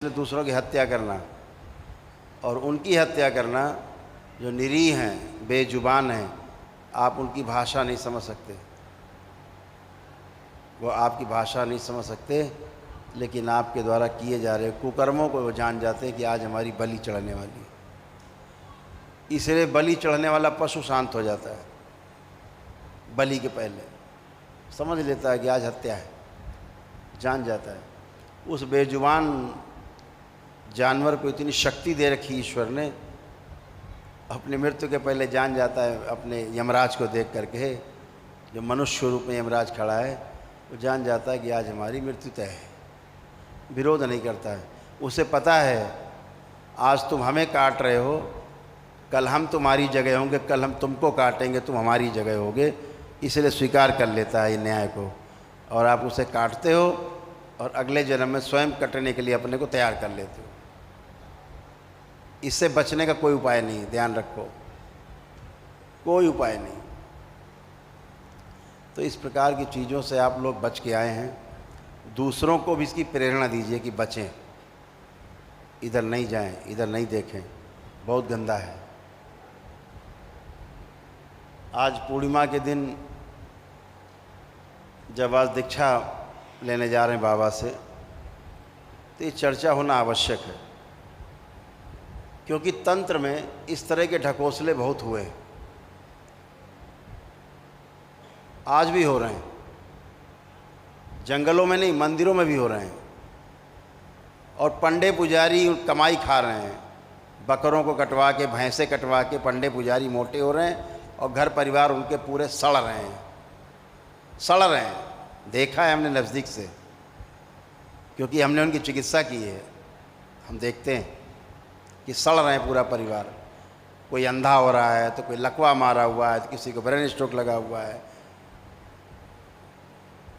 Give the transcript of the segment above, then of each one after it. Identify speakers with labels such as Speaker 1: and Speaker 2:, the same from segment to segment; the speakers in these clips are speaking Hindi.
Speaker 1: दूसरों की हत्या करना और उनकी हत्या करना जो निरीह हैं, बेजुबान हैं, आप उनकी भाषा नहीं समझ सकते, वो आपकी भाषा नहीं समझ सकते, लेकिन आपके द्वारा किए जा रहे कुकर्मों को वो जान जाते हैं कि आज हमारी बलि चढ़ने वाली है। इसलिए बलि चढ़ने वाला पशु शांत हो जाता है, बलि के पहले समझ लेता है कि आज हत्या है, जान जाता है। उस बेजुबान जानवर को इतनी शक्ति दे रखी ईश्वर ने, अपनी मृत्यु के पहले जान जाता है, अपने यमराज को देख करके, जो मनुष्य रूप में यमराज खड़ा है, वो जान जाता है कि आज हमारी मृत्यु तय है, विरोध नहीं करता है। उसे पता है आज तुम हमें काट रहे हो, कल हम तुम्हारी जगह होंगे, कल हम तुमको काटेंगे, तुम हमारी जगह होगे, इसलिए स्वीकार कर लेता है न्याय को। और आप उसे काटते हो और अगले जन्म में स्वयं कटने के लिए अपने को तैयार कर लेते हो। इससे बचने का कोई उपाय नहीं, ध्यान रखो, कोई उपाय नहीं। तो इस प्रकार की चीज़ों से आप लोग बच के आए हैं, दूसरों को भी इसकी प्रेरणा दीजिए कि बचें, इधर नहीं जाएं, इधर नहीं देखें, बहुत गंदा है। आज पूर्णिमा के दिन जब आज दीक्षा लेने जा रहे हैं बाबा से, तो ये चर्चा होना आवश्यक है, क्योंकि तंत्र में इस तरह के ढकोसले बहुत हुए हैं, आज भी हो रहे हैं, जंगलों में नहीं, मंदिरों में भी हो रहे हैं। और पंडे पुजारी कमाई खा रहे हैं, बकरों को कटवा के, भैंसे कटवा के पंडे पुजारी मोटे हो रहे हैं, और घर परिवार उनके पूरे सड़ रहे हैं, सड़ रहे हैं। देखा है हमने नज़दीक से, क्योंकि हमने उनकी चिकित्सा की है, हम देखते हैं कि सड़ रहे हैं पूरा परिवार। कोई अंधा हो रहा है, तो कोई लकवा मारा हुआ है, तो किसी को ब्रेन स्ट्रोक लगा हुआ है,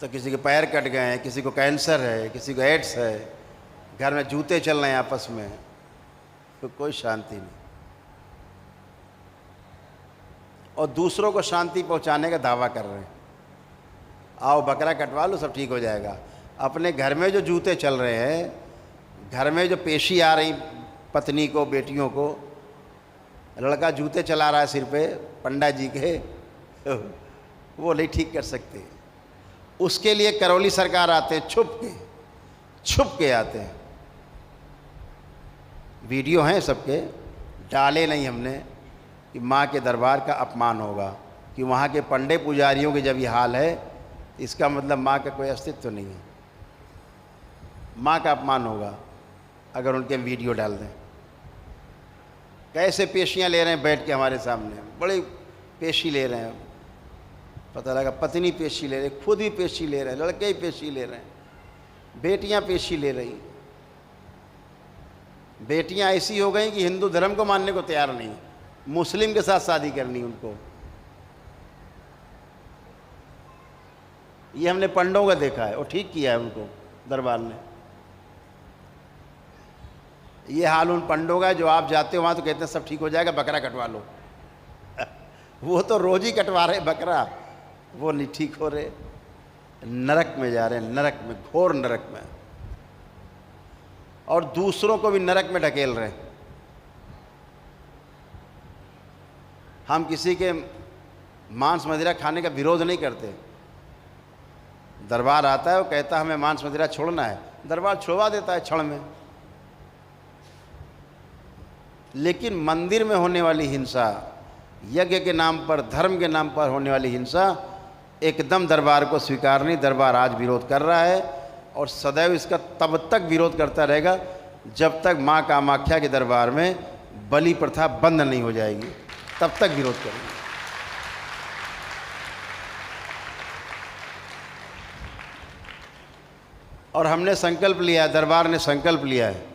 Speaker 1: तो किसी के पैर कट गए हैं, किसी को कैंसर है, किसी को एड्स है, घर में जूते चल रहे हैं आपस में, तो कोई शांति नहीं। और दूसरों को शांति पहुंचाने का दावा कर रहे हैं, आओ बकरा कटवा लो, सब ठीक हो जाएगा। अपने घर में जो जूते चल रहे हैं, घर में जो पेशी आ रही पत्नी को, बेटियों को, लड़का जूते चला रहा है सिर पे पंडा जी के, वो नहीं ठीक कर सकते। उसके लिए करौली सरकार आते हैं, छुप के आते हैं। वीडियो हैं सबके, डाले नहीं हमने, कि माँ के दरबार का अपमान होगा, कि वहाँ के पंडे पुजारियों के जब ये हाल है, इसका मतलब माँ का कोई अस्तित्व नहीं है, माँ का अपमान होगा अगर उनके वीडियो डाल दें। कैसे पेशियाँ ले रहे हैं बैठ के हमारे सामने, बड़ी पेशी ले रहे हैं, पता लगा पत्नी पेशी ले रही, खुद भी पेशी ले रहे हैं, लड़के ही पेशी ले रहे हैं, बेटियां पेशी ले रही। बेटियां ऐसी हो गई कि हिंदू धर्म को मानने को तैयार नहीं, मुस्लिम के साथ शादी करनी उनको। ये हमने पंडों का देखा है, और ठीक किया है उनको दरबार ने। ये हाल उन पंडों का, जो आप जाते हो वहाँ तो कहते हैं सब ठीक हो जाएगा, बकरा कटवा लो। वो तो रोज ही कटवा रहे बकरा, वो नहीं ठीक हो रहे, नरक में जा रहे हैं, नरक में, घोर नरक में, और दूसरों को भी नरक में ढकेल रहे हैं। हम किसी के मांस मदिरा खाने का विरोध नहीं करते, दरबार आता है, वो कहता है हमें मांस मदिरा छोड़ना है, दरबार छुड़वा देता है क्षण में। लेकिन मंदिर में होने वाली हिंसा, यज्ञ के नाम पर, धर्म के नाम पर होने वाली हिंसा, एकदम दरबार को स्वीकार नहीं। दरबार आज विरोध कर रहा है, और सदैव इसका तब तक विरोध करता रहेगा जब तक माँ कामाख्या के दरबार में बलि प्रथा बंद नहीं हो जाएगी, तब तक विरोध करेंगे। और हमने संकल्प लिया है, दरबार ने संकल्प लिया है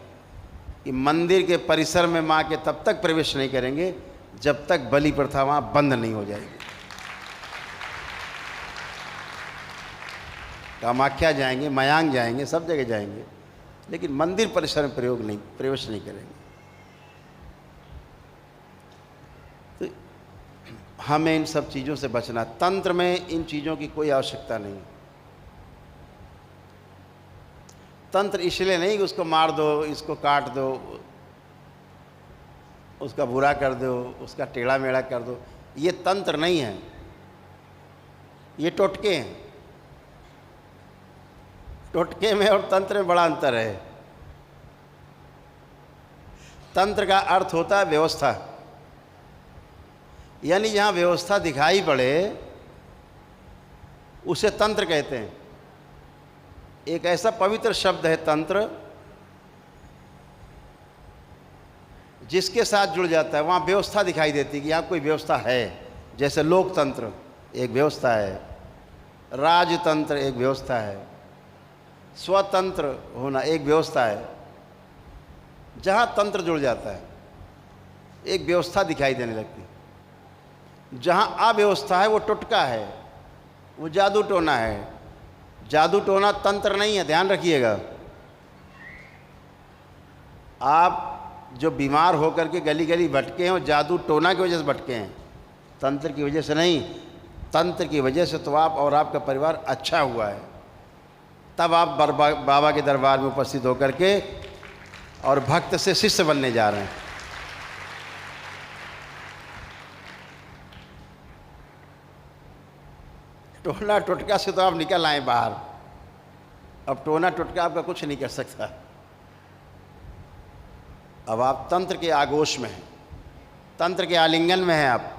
Speaker 1: कि मंदिर के परिसर में माँ के तब तक प्रवेश नहीं करेंगे जब तक बलि प्रथा वहाँ बंद नहीं हो जाएगी। कामाख्या जाएंगे, मयांग जाएंगे, सब जगह जाएंगे, लेकिन मंदिर परिसर में प्रवेश नहीं करेंगे। तो हमें इन सब चीज़ों से बचना। तंत्र में इन चीज़ों की कोई आवश्यकता नहीं। तंत्र इसलिए नहीं कि उसको मार दो, इसको काट दो, उसका बुरा कर दो, उसका टेढ़ा मेढ़ा कर दो, ये तंत्र नहीं है, ये टोटके हैं। टोटके में और तंत्र में बड़ा अंतर है। तंत्र का अर्थ होता है व्यवस्था, यानी जहाँ व्यवस्था दिखाई पड़े उसे तंत्र कहते हैं। एक ऐसा पवित्र शब्द है तंत्र जिसके साथ जुड़ जाता है, वहाँ व्यवस्था दिखाई देती है कि यहाँ कोई व्यवस्था है। जैसे लोकतंत्र एक व्यवस्था है, राजतंत्र एक व्यवस्था है, स्वतंत्र होना एक व्यवस्था है। जहाँ तंत्र जुड़ जाता है एक व्यवस्था दिखाई देने लगती है। जहाँ अव्यवस्था है वो टुटका है, वो जादू टोना है। जादू टोना तंत्र नहीं है, ध्यान रखिएगा। आप जो बीमार होकर के गली गली भटके हैं वो जादू टोना की वजह से भटके हैं, तंत्र की वजह से नहीं। तंत्र की वजह से तो आप और आपका परिवार अच्छा हुआ है, तब आप बाबा के दरबार में उपस्थित होकर के और भक्त से शिष्य बनने जा रहे हैं। टोना टोटका से तो आप निकल आए बाहर, अब टोना टोटका आपका कुछ नहीं कर सकता। अब आप तंत्र के आगोश में हैं, तंत्र के आलिंगन में हैं, आप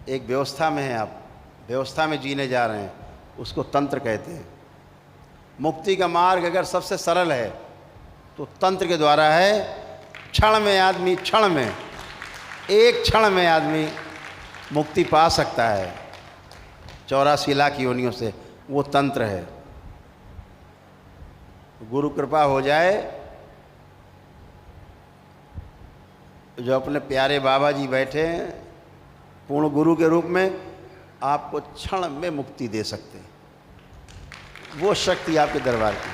Speaker 1: एक व्यवस्था में हैं, आप व्यवस्था में जीने जा रहे हैं, उसको तंत्र कहते हैं। मुक्ति का मार्ग अगर सबसे सरल है तो तंत्र के द्वारा है। क्षण में आदमी, क्षण में, एक क्षण में आदमी मुक्ति पा सकता है 84 लाख योनियों से, वो तंत्र है। गुरु कृपा हो जाए, जो अपने प्यारे बाबा जी बैठे हैं पूर्ण गुरु के रूप में, आपको क्षण में मुक्ति दे सकते हैं। वो शक्ति आपके दरबार की।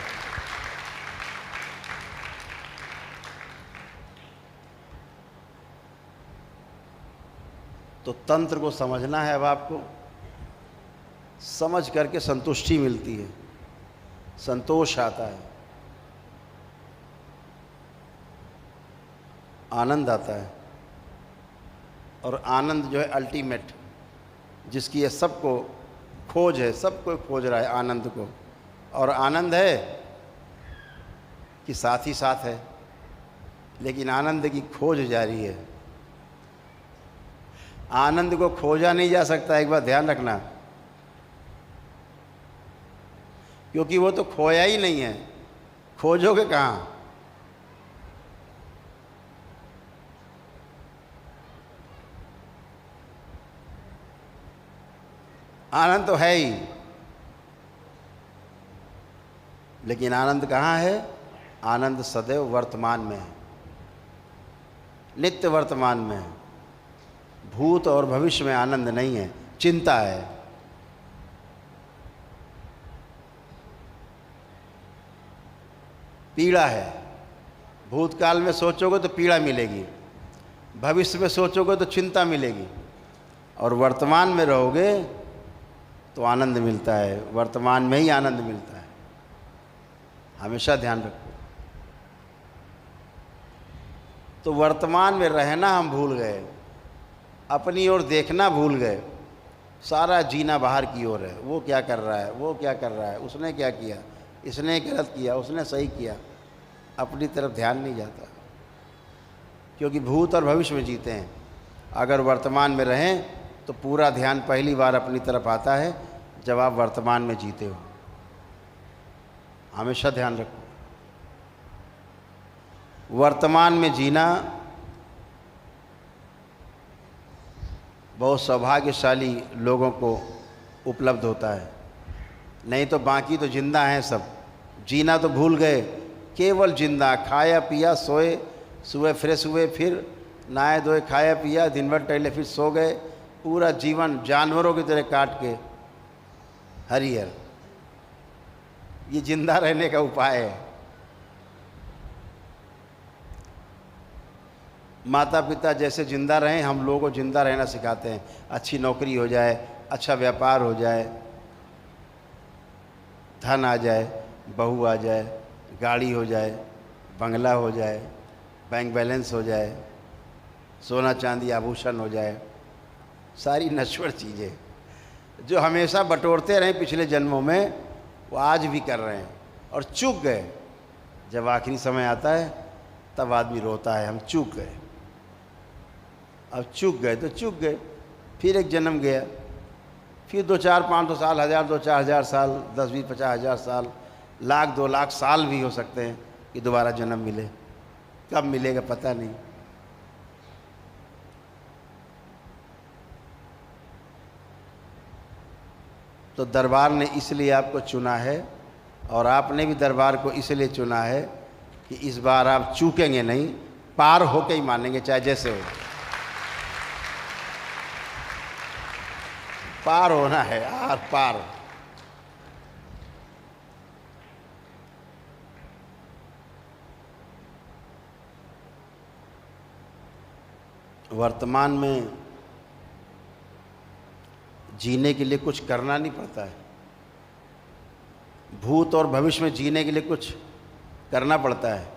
Speaker 1: तो तंत्र को समझना है। अब आपको समझ करके संतुष्टि मिलती है, संतोष आता है, आनंद आता है। और आनंद जो है अल्टीमेट, जिसकी ये सबको खोज है, सबको खोज रहा है आनंद को। और आनंद है कि साथ ही साथ है, लेकिन आनंद की खोज जारी है। आनंद को खोजा नहीं जा सकता, एक बात ध्यान रखना, क्योंकि वो तो खोया ही नहीं है। खोजोगे कहाँ? आनंद तो है ही, लेकिन आनंद कहाँ है? आनंद सदैव वर्तमान में है, नित्य वर्तमान में है। भूत और भविष्य में आनंद नहीं है, चिंता है। पीड़ा है। भूतकाल में सोचोगे तो पीड़ा मिलेगी, भविष्य में सोचोगे तो चिंता मिलेगी, और वर्तमान में रहोगे तो आनंद मिलता है। वर्तमान में ही आनंद मिलता है, हमेशा ध्यान रखो। तो वर्तमान में रहना हम भूल गए, अपनी ओर देखना भूल गए। सारा जीना बाहर की ओर है, वो क्या कर रहा है, वो क्या कर रहा है, उसने क्या किया, इसने गलत किया, उसने सही किया, अपनी तरफ ध्यान नहीं जाता, क्योंकि भूत और भविष्य में जीते हैं। अगर वर्तमान में रहें तो पूरा ध्यान पहली बार अपनी तरफ आता है जब आप वर्तमान में जीते हो। हमेशा ध्यान रखो, वर्तमान में जीना बहुत सौभाग्यशाली लोगों को उपलब्ध होता है। नहीं तो बाकी तो जिंदा हैं सब, जीना तो भूल गए। केवल जिंदा, खाया पिया सोए, सुबह फ्रेश हुए, फिर नहाए धोए, खाया पिया, दिन भर टहले, फिर सो गए। पूरा जीवन जानवरों की तरह काट के हरिहर, ये जिंदा रहने का उपाय है। माता पिता जैसे जिंदा रहें, हम लोगों को जिंदा रहना सिखाते हैं। अच्छी नौकरी हो जाए, अच्छा व्यापार हो जाए, धन आ जाए, बहू आ जाए, गाड़ी हो जाए, बंगला हो जाए, बैंक बैलेंस हो जाए, सोना चांदी आभूषण हो जाए, सारी नश्वर चीज़ें जो हमेशा बटोरते रहे पिछले जन्मों में, वो आज भी कर रहे हैं और चूक गए। जब आखिरी समय आता है तब आदमी रोता है, हम चूक गए। अब चूक गए तो चूक गए, फिर एक जन्म गया, फिर 2-4-500 साल, 1000-2-4000 साल, 10-20-50,000 साल, लाख 2 लाख साल भी हो सकते हैं कि दोबारा जन्म मिले। कब मिलेगा पता नहीं। तो दरबार ने इसलिए आपको चुना है और आपने भी दरबार को इसलिए चुना है कि इस बार आप चूकेंगे नहीं, पार होके ही मानेंगे, चाहे जैसे हो। पार होना है, आर पार। वर्तमान में जीने के लिए कुछ करना नहीं पड़ता है, भूत और भविष्य में जीने के लिए कुछ करना पड़ता है,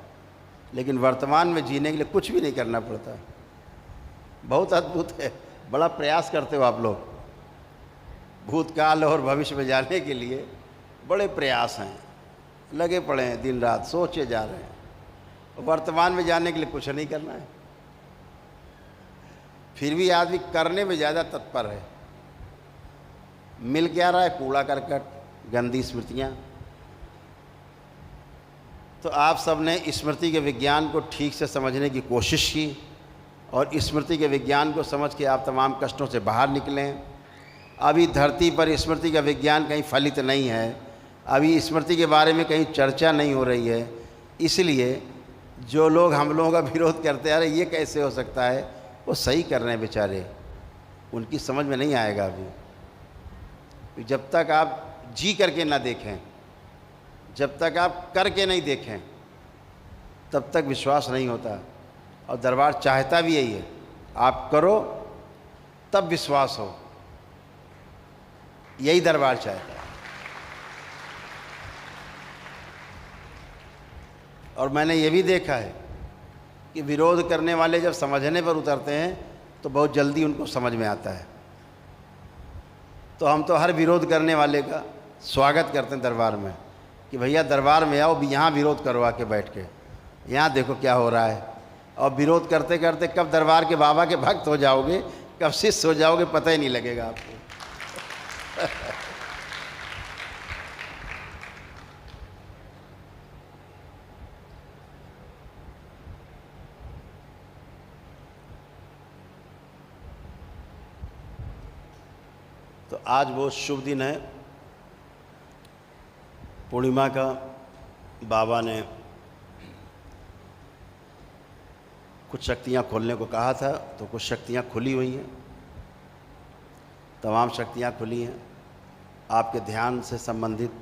Speaker 1: लेकिन वर्तमान में जीने के लिए कुछ भी नहीं करना पड़ता है। बहुत अद्भुत है, बड़ा प्रयास करते हो आप लोग। भूतकाल और भविष्य में जाने के लिए बड़े प्रयास हैं, लगे पड़े हैं, दिन रात सोचे जा रहे हैं। वर्तमान में जाने के लिए कुछ नहीं करना है, फिर भी आदमी करने में ज़्यादा तत्पर है। मिल क्या रहा है? कूड़ा करकट, गंदी स्मृतियाँ। तो आप सब ने स्मृति के विज्ञान को ठीक से समझने की कोशिश की और स्मृति के विज्ञान को समझ के आप तमाम कष्टों से बाहर निकलें। अभी धरती पर स्मृति का विज्ञान कहीं फलित नहीं है, अभी स्मृति के बारे में कहीं चर्चा नहीं हो रही है। इसलिए जो लोग हम लोगों का विरोध करते आ रहे, ये कैसे हो सकता है, वो सही कर रहे हैं बेचारे, उनकी समझ में नहीं आएगा अभी। जब तक आप जी करके ना देखें, जब तक आप करके नहीं देखें, तब तक विश्वास नहीं होता। और दरबार चाहता भी यही है, आप करो तब विश्वास हो, यही दरबार चाहता है। और मैंने ये भी देखा है कि विरोध करने वाले जब समझने पर उतरते हैं तो बहुत जल्दी उनको समझ में आता है। तो हम तो हर विरोध करने वाले का स्वागत करते हैं दरबार में कि भैया दरबार में आओ, भी यहाँ विरोध करो आके बैठ के, यहाँ देखो क्या हो रहा है। और विरोध करते करते कब दरबार के बाबा के भक्त हो जाओगे, कब शिष्य हो जाओगे, पता ही नहीं लगेगा आपको। तो आज बहुत शुभ दिन है, पूर्णिमा का। बाबा ने कुछ शक्तियाँ खोलने को कहा था, तो कुछ शक्तियाँ खुली हुई हैं, तमाम शक्तियाँ खुली हैं। आपके ध्यान से संबंधित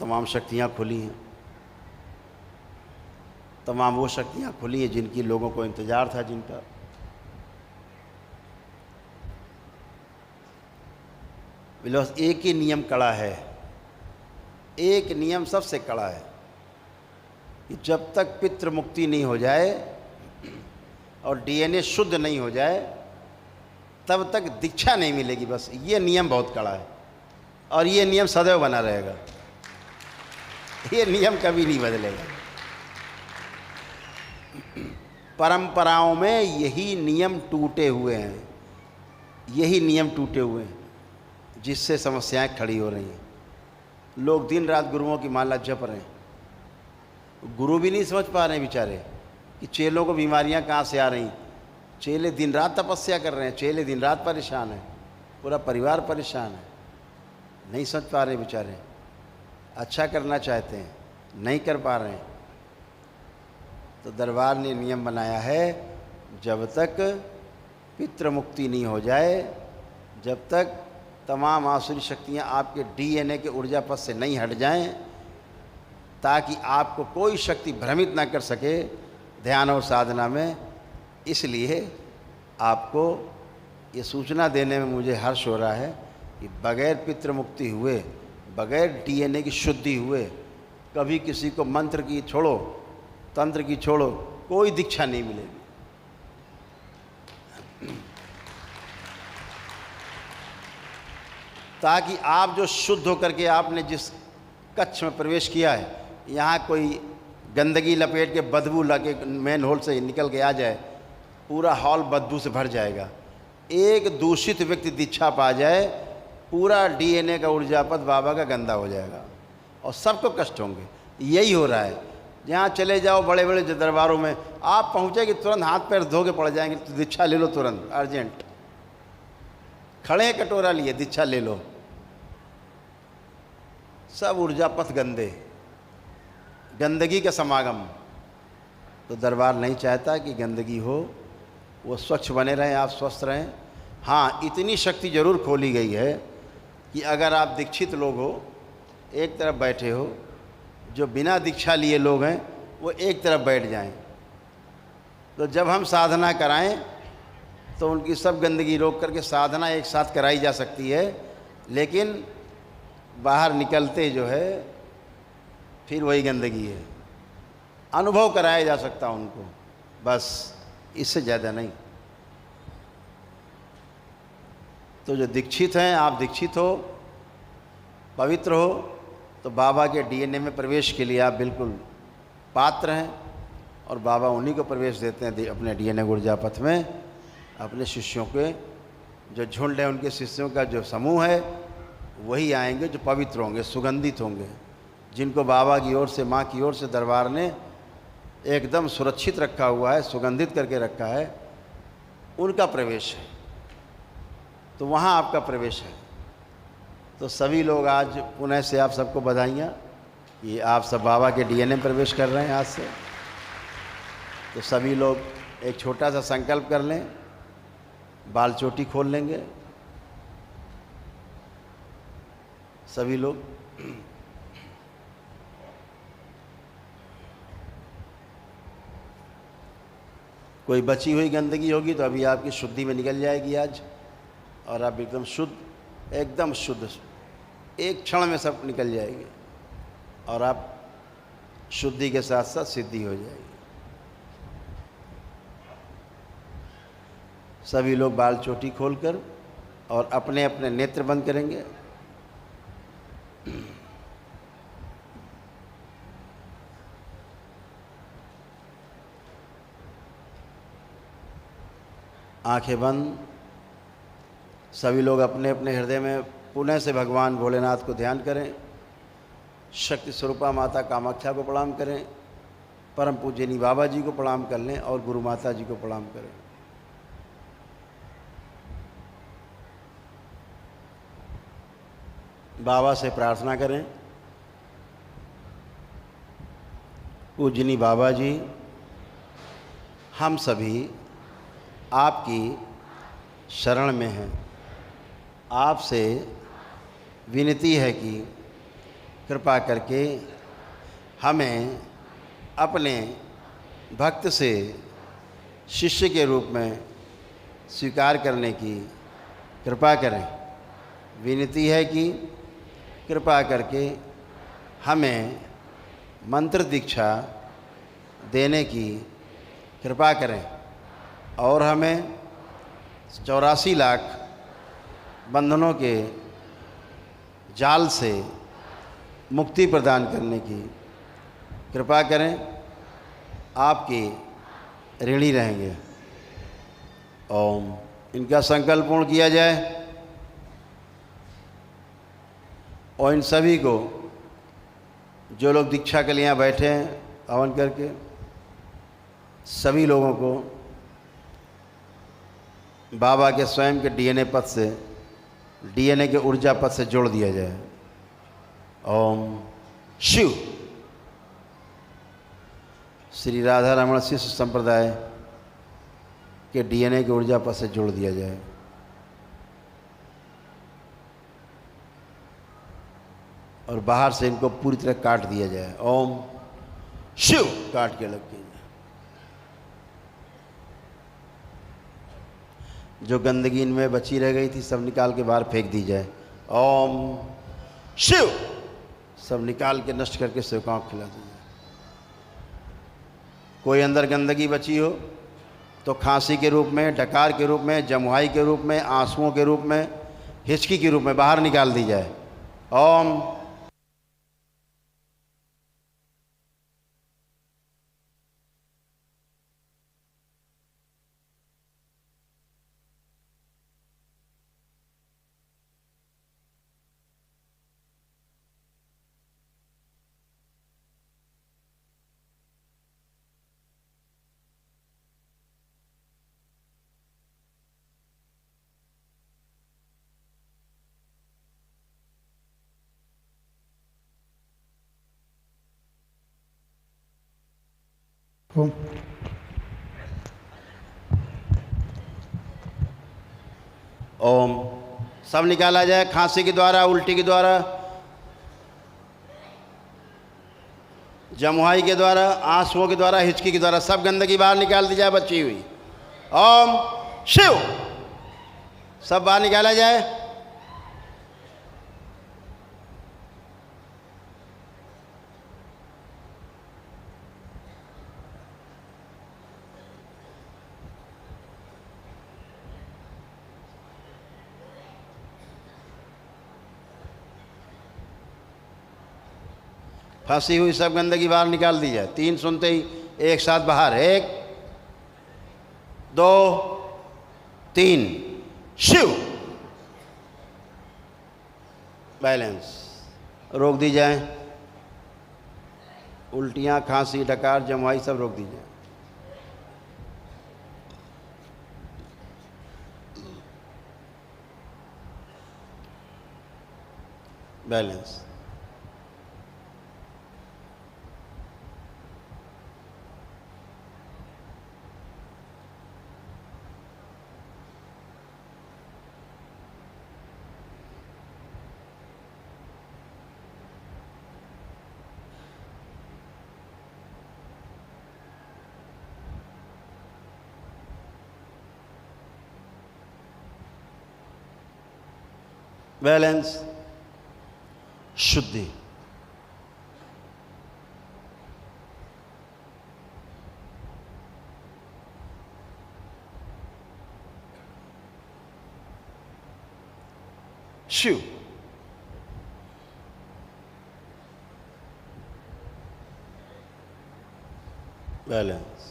Speaker 1: तमाम शक्तियाँ खुली हैं, तमाम वो शक्तियाँ खुली हैं जिनकी लोगों को इंतज़ार था, जिनका। बस एक ही नियम कड़ा है, एक नियम सबसे कड़ा है कि जब तक पितृ मुक्ति नहीं हो जाए और डीएनए शुद्ध नहीं हो जाए तब तक दीक्षा नहीं मिलेगी। बस ये नियम बहुत कड़ा है और ये नियम सदैव बना रहेगा, ये नियम कभी नहीं बदलेगा। परंपराओं में यही नियम टूटे हुए हैं, यही नियम टूटे हुए हैं जिससे समस्याएं खड़ी हो रही हैं। लोग दिन रात गुरुओं की माला जप रहे हैं, गुरु भी नहीं समझ पा रहे हैं बेचारे कि चेलों को बीमारियां कहाँ से आ रही। चेले दिन रात तपस्या कर रहे हैं, चेले दिन रात परेशान हैं, पूरा परिवार परेशान है, नहीं समझ पा रहे बेचारे। अच्छा करना चाहते हैं, नहीं कर पा रहे हैं। तो दरबार ने नियम बनाया है, जब तक पितृ मुक्ति नहीं हो जाए, जब तक तमाम आसुरी शक्तियाँ आपके डीएनए के ऊर्जा पथ से नहीं हट जाएं, ताकि आपको कोई शक्ति भ्रमित ना कर सके ध्यान और साधना में। इसलिए आपको ये सूचना देने में मुझे हर्ष हो रहा है कि बगैर पितृ मुक्ति हुए बगैर डीएनए की शुद्धि हुए कभी किसी को मंत्र की छोड़ो, तंत्र की छोड़ो, कोई दीक्षा नहीं मिलेगी। ताकि आप जो शुद्ध होकर के आपने जिस कक्ष में प्रवेश किया है, यहाँ कोई गंदगी लपेट के बदबू लगे मेन होल से निकल के आ जाए, पूरा हॉल बदबू से भर जाएगा। एक दूषित व्यक्ति दीक्षा पा जाए, पूरा डीएनए का ऊर्जापद बाबा का गंदा हो जाएगा और सबको कष्ट होंगे। यही हो रहा है। जहाँ चले जाओ बड़े बड़े दरबारों में, आप पहुँचेंगे तुरंत हाथ पैर धो के पड़ जाएंगे, तो दीक्षा ले लो तुरंत, अर्जेंट। खड़े कटोरा लिए दीक्षा ले लो, सब ऊर्जापथ गंदे, गंदगी का समागम। तो दरबार नहीं चाहता कि गंदगी हो, वो स्वच्छ बने रहें, आप स्वस्थ रहें। हाँ, इतनी शक्ति जरूर खोली गई है कि अगर आप दीक्षित लोग हो, एक तरफ बैठे हो, जो बिना दीक्षा लिए लोग हैं वो एक तरफ बैठ जाएं, तो जब हम साधना कराएं तो उनकी सब गंदगी रोक करके साधना एक साथ कराई जा सकती है। लेकिन बाहर निकलते जो है फिर वही गंदगी है। अनुभव कराया जा सकता उनको, बस, इससे ज़्यादा नहीं। तो जो दीक्षित हैं, आप दीक्षित हो, पवित्र हो, तो बाबा के डीएनए में प्रवेश के लिए आप बिल्कुल पात्र हैं और बाबा उन्हीं को प्रवेश देते हैं अपने डीएनए ऊर्जापथ में। अपने शिष्यों के जो झुंड है, उनके शिष्यों का जो समूह है, वही आएंगे जो पवित्र होंगे, सुगंधित होंगे, जिनको बाबा की ओर से, माँ की ओर से दरबार ने एकदम सुरक्षित रखा हुआ है, सुगंधित करके रखा है, उनका प्रवेश है। तो वहाँ आपका प्रवेश है। तो सभी लोग आज पुनः से आप सबको बधाइयाँ कि आप सब बाबा के डीएनए में प्रवेश कर रहे हैं आज से। तो सभी लोग एक छोटा सा संकल्प कर लें, बाल चोटी खोल लेंगे सभी लोग। कोई बची हुई गंदगी होगी तो अभी आपकी शुद्धि में निकल जाएगी आज, और आप एकदम शुद्ध, एकदम शुद्ध, एक क्षण में सब निकल जाएगी और आप शुद्धि के साथ साथ सिद्धि हो जाएगी। सभी लोग बाल चोटी खोलकर और अपने अपने नेत्र बंद करेंगे। आंखें बंद। सभी लोग अपने अपने हृदय में पुनः से भगवान भोलेनाथ को ध्यान करें, शक्ति स्वरूपा माता कामाख्या को प्रणाम करें, परम पूजनी बाबा जी को प्रणाम कर लें और गुरु माता जी को प्रणाम करें। बाबा से प्रार्थना करें, पूजनी बाबा जी, हम सभी आपकी शरण में हैं। आपसे विनती है कि कृपा करके हमें अपने भक्त से शिष्य के रूप में स्वीकार करने की कृपा करें। विनती है कि कृपा करके हमें मंत्र दीक्षा देने की कृपा करें और हमें 84 लाख बंधनों के जाल से मुक्ति प्रदान करने की कृपा करें। आपकी ऋणी रहेंगे। ओम। इनका संकल्प पूर्ण किया जाए और इन सभी को, जो लोग दीक्षा के लिए यहाँ बैठे हैं हवन करके, सभी लोगों को बाबा के स्वयं के डीएनए पथ से, डीएनए के ऊर्जा पथ से जोड़ दिया जाए। ओम शिव। श्री राधा रमण शिष्य संप्रदाय के डीएनए के ऊर्जा पथ से जोड़ दिया जाए। और बाहर से इनको पूरी तरह काट दिया जाए। ओम शिव। काट के लग गई। जो गंदगी इनमें बची रह गई थी सब निकाल के बाहर फेंक दी जाए। ओम शिव, सब निकाल के नष्ट करके सेवकाओं को खिला दीजिए। कोई अंदर गंदगी बची हो तो खांसी के रूप में, डकार के रूप में, जमुहाई के रूप में, आंसुओं के रूप में, हिचकी के रूप में बाहर निकाल दी जाए। ओम।
Speaker 2: ओम।
Speaker 1: ओम। सब निकाला जाए, खांसी के द्वारा, उल्टी के द्वारा, जमुहाई के द्वारा, आंसुओं के द्वारा, हिचकी के द्वारा, सब गंदगी बाहर निकाल दी जाए बची हुई। ओम शिव, सब बाहर निकाला जाए। फंसी हुई सब गंदगी बाहर निकाल दी जाए। 3 सुनते ही एक साथ बाहर। 1 2 3। शिव। बैलेंस। रोक दी जाए। उल्टियाँ, खांसी, डकार, जमुआई सब रोक दी जाए। बैलेंस। बैलेंस। शुद्धि। शिव। बैलेंस।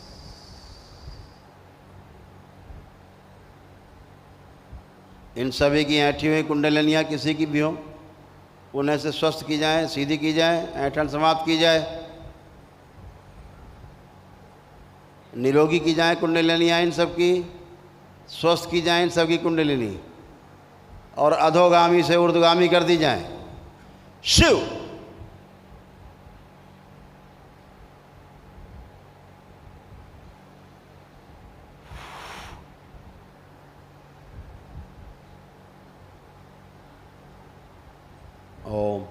Speaker 1: इन सभी की ऐंठी हुई कुंडलिनियाँ किसी की भी हो, उन्हें से स्वस्थ की जाए, सीधी की जाए, ऐंठन समाप्त की जाए, निरोगी की जाए कुंडलिनियाँ इन सब की, स्वस्थ की जाए इन सब की कुंडलिनी, और अधोगामी से ऊर्ध्वगामी कर दी जाए। शिव। ओम।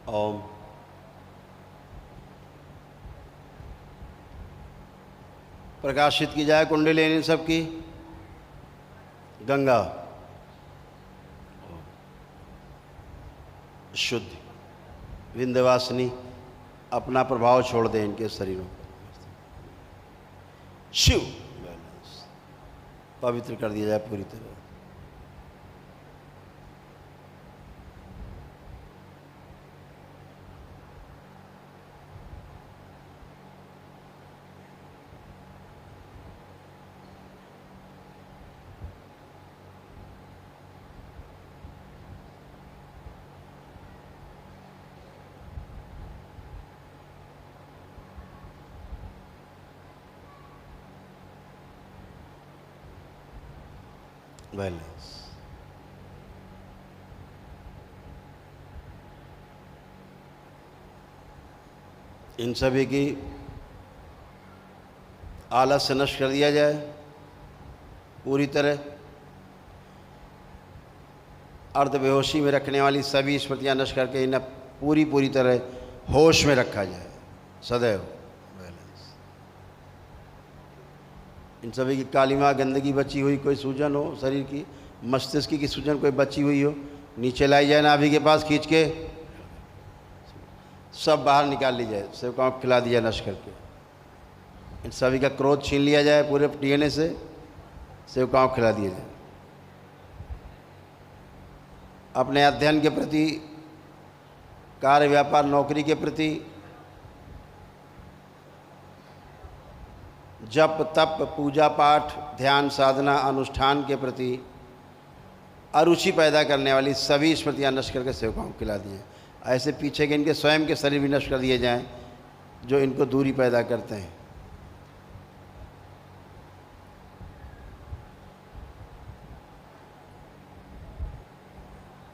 Speaker 1: ओम। प्रकाशित की जाए कुंडली इन सब की। गंगा। शुद्ध। विंध्यवासिनी अपना प्रभाव छोड़ दें इनके शरीरों पर। शिव। बैलेंस। पवित्र कर दिया जाए पूरी तरह। बैलेंस। इन सभी की आलस से नष्ट कर दिया जाए पूरी तरह। अर्ध बेहोशी में रखने वाली सभी स्मृतियाँ नष्ट करके इन्हें पूरी तरह होश में रखा जाए सदैव बैलेंस। इन सभी की कालिमा गंदगी बची हुई, कोई सूजन हो शरीर की, मस्तिष्क की सूजन कोई बची हुई हो, नीचे लाई जाए नाभि के पास खींच के, सब बाहर निकाल ली जाए, सेवकाओं को खिला दिया नष्ट करके। इन सभी का क्रोध छीन लिया जाए पूरे DNA से, सेवकाओं को खिला दिया जाए। अपने अध्ययन के प्रति, कार्य व्यापार नौकरी के प्रति, जप तप पूजा पाठ ध्यान साधना अनुष्ठान के प्रति अरुचि पैदा करने वाली सभी स्मृतियाँ नष्ट करके सेवकाओं को खिला दिए। ऐसे पीछे के इनके स्वयं के शरीर भी नष्ट कर दिए जाएं जो इनको दूरी पैदा करते हैं।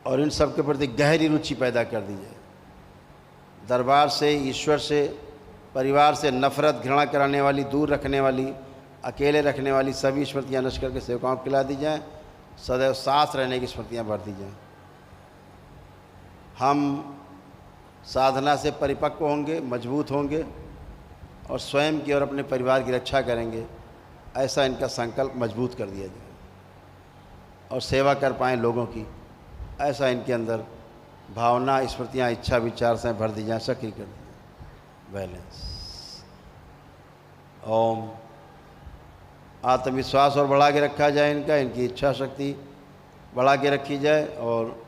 Speaker 1: और इन सब के प्रति गहरी रुचि पैदा कर दी जाए। दरबार से, ईश्वर से, परिवार से नफरत घृणा कराने वाली, दूर रखने वाली, अकेले रखने वाली सभी स्मृतियाँ नष्ट करके सेवकाओं को खिला दी जाएँ। सदैव साथ रहने की स्मृतियाँ भर दी जाएँ। हम साधना से परिपक्व होंगे, मजबूत होंगे और स्वयं की और अपने परिवार की रक्षा करेंगे, ऐसा इनका संकल्प मजबूत कर दिया जाए। और सेवा कर पाएँ लोगों की, ऐसा इनके अंदर भावना, स्मृतियाँ, इच्छा, विचार से भर दी जाए, सक्रिय कर दी जाए। बैलेंस। ओम। आत्मविश्वास और बढ़ा के रखा जाए इनका, इनकी इच्छा शक्ति बढ़ा के रखी जाए और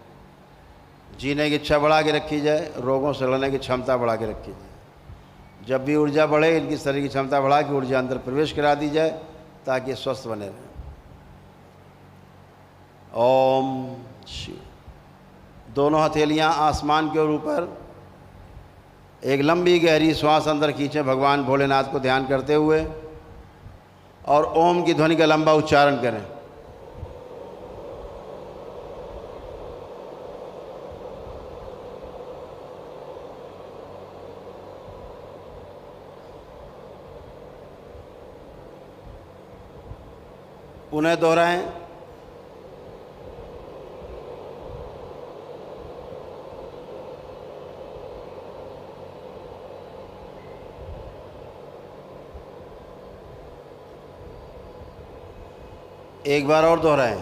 Speaker 1: जीने की इच्छा बढ़ा के रखी जाए, रोगों से लड़ने की क्षमता बढ़ा के रखी जाए। जब भी ऊर्जा बढ़े, इनकी शरीर की क्षमता बढ़ा के ऊर्जा अंदर प्रवेश करा दी जाए ताकि स्वस्थ बने रहें। ओम शिव। दोनों हथेलियाँ आसमान के ऊपर एक लंबी गहरी श्वास अंदर खींचें भगवान भोलेनाथ को ध्यान करते हुए और ओम की ध्वनि का लंबा उच्चारण करें। पुनः दोहराएं। एक बार और दोहराएं।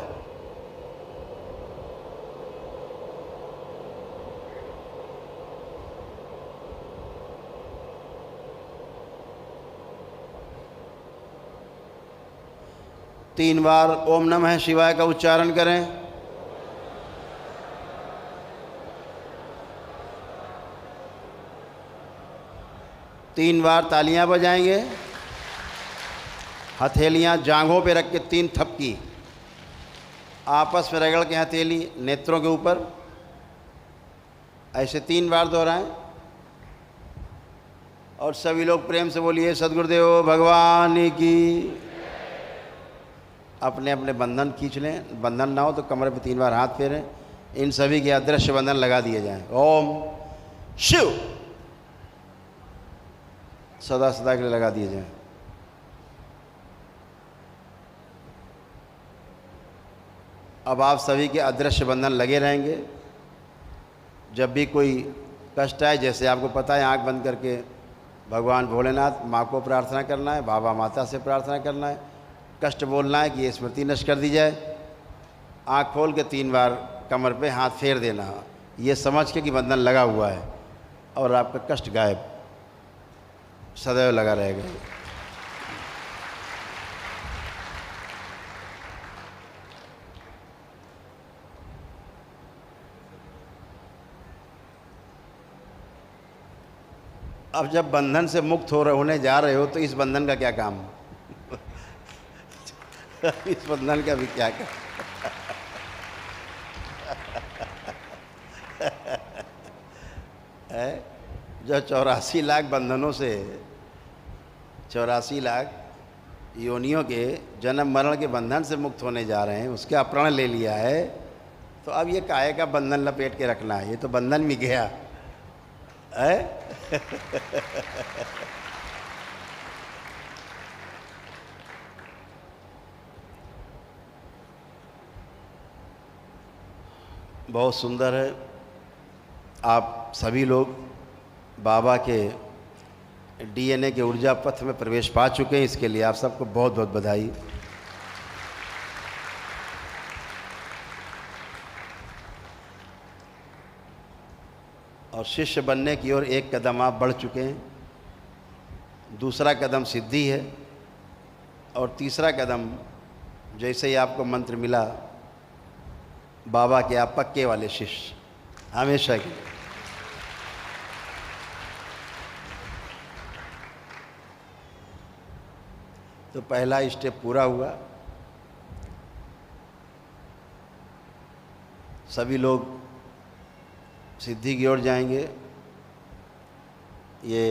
Speaker 1: तीन बार ओम नमः शिवाय का उच्चारण करें। तीन बार तालियां बजाएंगे। हथेलियां जांघों पे रख के 3 थपकी आपस में रगड़ के हथेली नेत्रों के ऊपर, ऐसे 3 बार दोहराएं। और सभी लोग प्रेम से बोलिए सद्गुरुदेव भगवान की। अपने अपने बंधन खींच लें, बंधन ना हो तो कमर पे 3 बार हाथ फेरें। इन सभी के अदृश्य बंधन लगा दिए जाएं। ओम शिव सदा सदा के लिए लगा दिए जाएं। अब आप सभी के अदृश्य बंधन लगे रहेंगे। जब भी कोई कष्ट आए, जैसे आपको पता है, आंख बंद करके भगवान भोलेनाथ माँ को प्रार्थना करना है, बाबा माता से प्रार्थना करना है, कष्ट बोलना है कि ये स्मृति नष्ट कर दी जाए। आँख खोल के 3 बार कमर पे हाथ फेर देना, ये समझ के कि बंधन लगा हुआ है और आपका कष्ट गायब सदैव लगा रहेगा। अब जब बंधन से मुक्त होने जा रहे हो तो इस बंधन का क्या काम इस बंधन का भी क्या काम है। जो 84 लाख बंधनों से, 84 लाख योनियों के जन्म मरण के बंधन से मुक्त होने जा रहे हैं, उसका प्रण ले लिया है, तो अब ये काहे का बंधन लपेट के रखना है। ये तो बंधन भी गया, है। बहुत सुंदर है। आप सभी लोग बाबा के डीएनए के ऊर्जा पथ में प्रवेश पा चुके हैं, इसके लिए आप सबको बहुत बहुत बधाई। और शिष्य बनने की ओर एक कदम आप बढ़ चुके हैं, दूसरा कदम सिद्धि है, और तीसरा कदम जैसे ही आपको मंत्र मिला, बाबा के आप पक्के वाले शिष्य हमेशा के। तो पहला स्टेप पूरा हुआ। सभी लोग सिद्धि की ओर जाएंगे। ये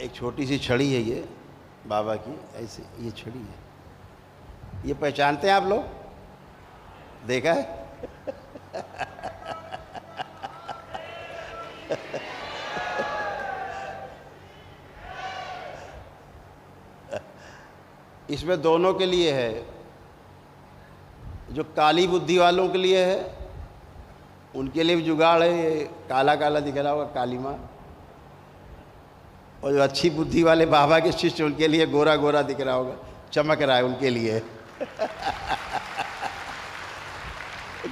Speaker 1: एक छोटी सी छड़ी है, ये बाबा की, ऐसे ये छड़ी है। ये पहचानते हैं आप लोग? देखा है? इसमें दोनों के लिए है। जो काली बुद्धि वालों के लिए है, उनके लिए भी जुगाड़ है। ये काला काला दिख रहा होगा, काली माँ। और जो अच्छी बुद्धि वाले बाबा के शिष्य, उनके लिए गोरा गोरा दिख रहा होगा, चमक रहा है, उनके लिए।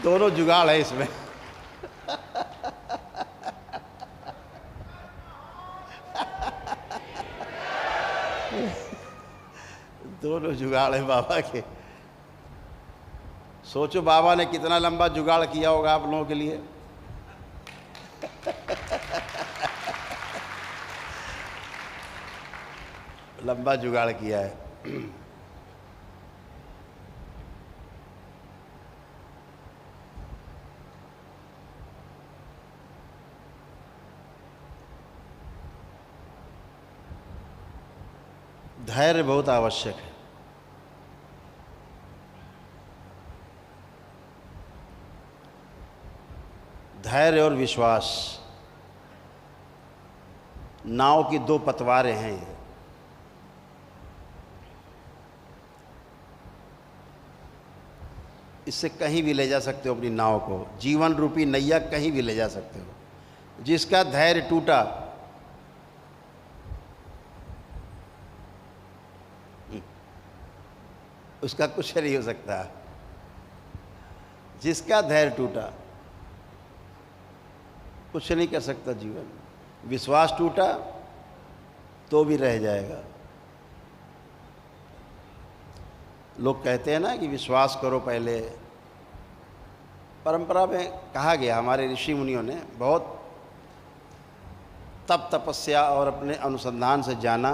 Speaker 1: दोनों जुगाड़ है इसमें। दोनों जुगाड़ है बाबा के। सोचो बाबा ने कितना लंबा जुगाड़ किया होगा आप लोगों के लिए। लंबा जुगाड़ किया है। धैर्य बहुत आवश्यक है। धैर्य और विश्वास, नाव की दो पतवारें हैं ये। इससे कहीं भी ले जा सकते हो अपनी नाव को। जीवन रूपी नैया कहीं भी ले जा सकते हो। जिसका धैर्य टूटा, उसका कुछ नहीं हो सकता। जिसका धैर्य टूटा, कुछ नहीं कर सकता जीवन। विश्वास टूटा तो भी रह जाएगा। लोग कहते हैं ना कि विश्वास करो पहले। परंपरा में कहा गया, हमारे ऋषि मुनियों ने बहुत तप तपस्या और अपने अनुसंधान से जाना।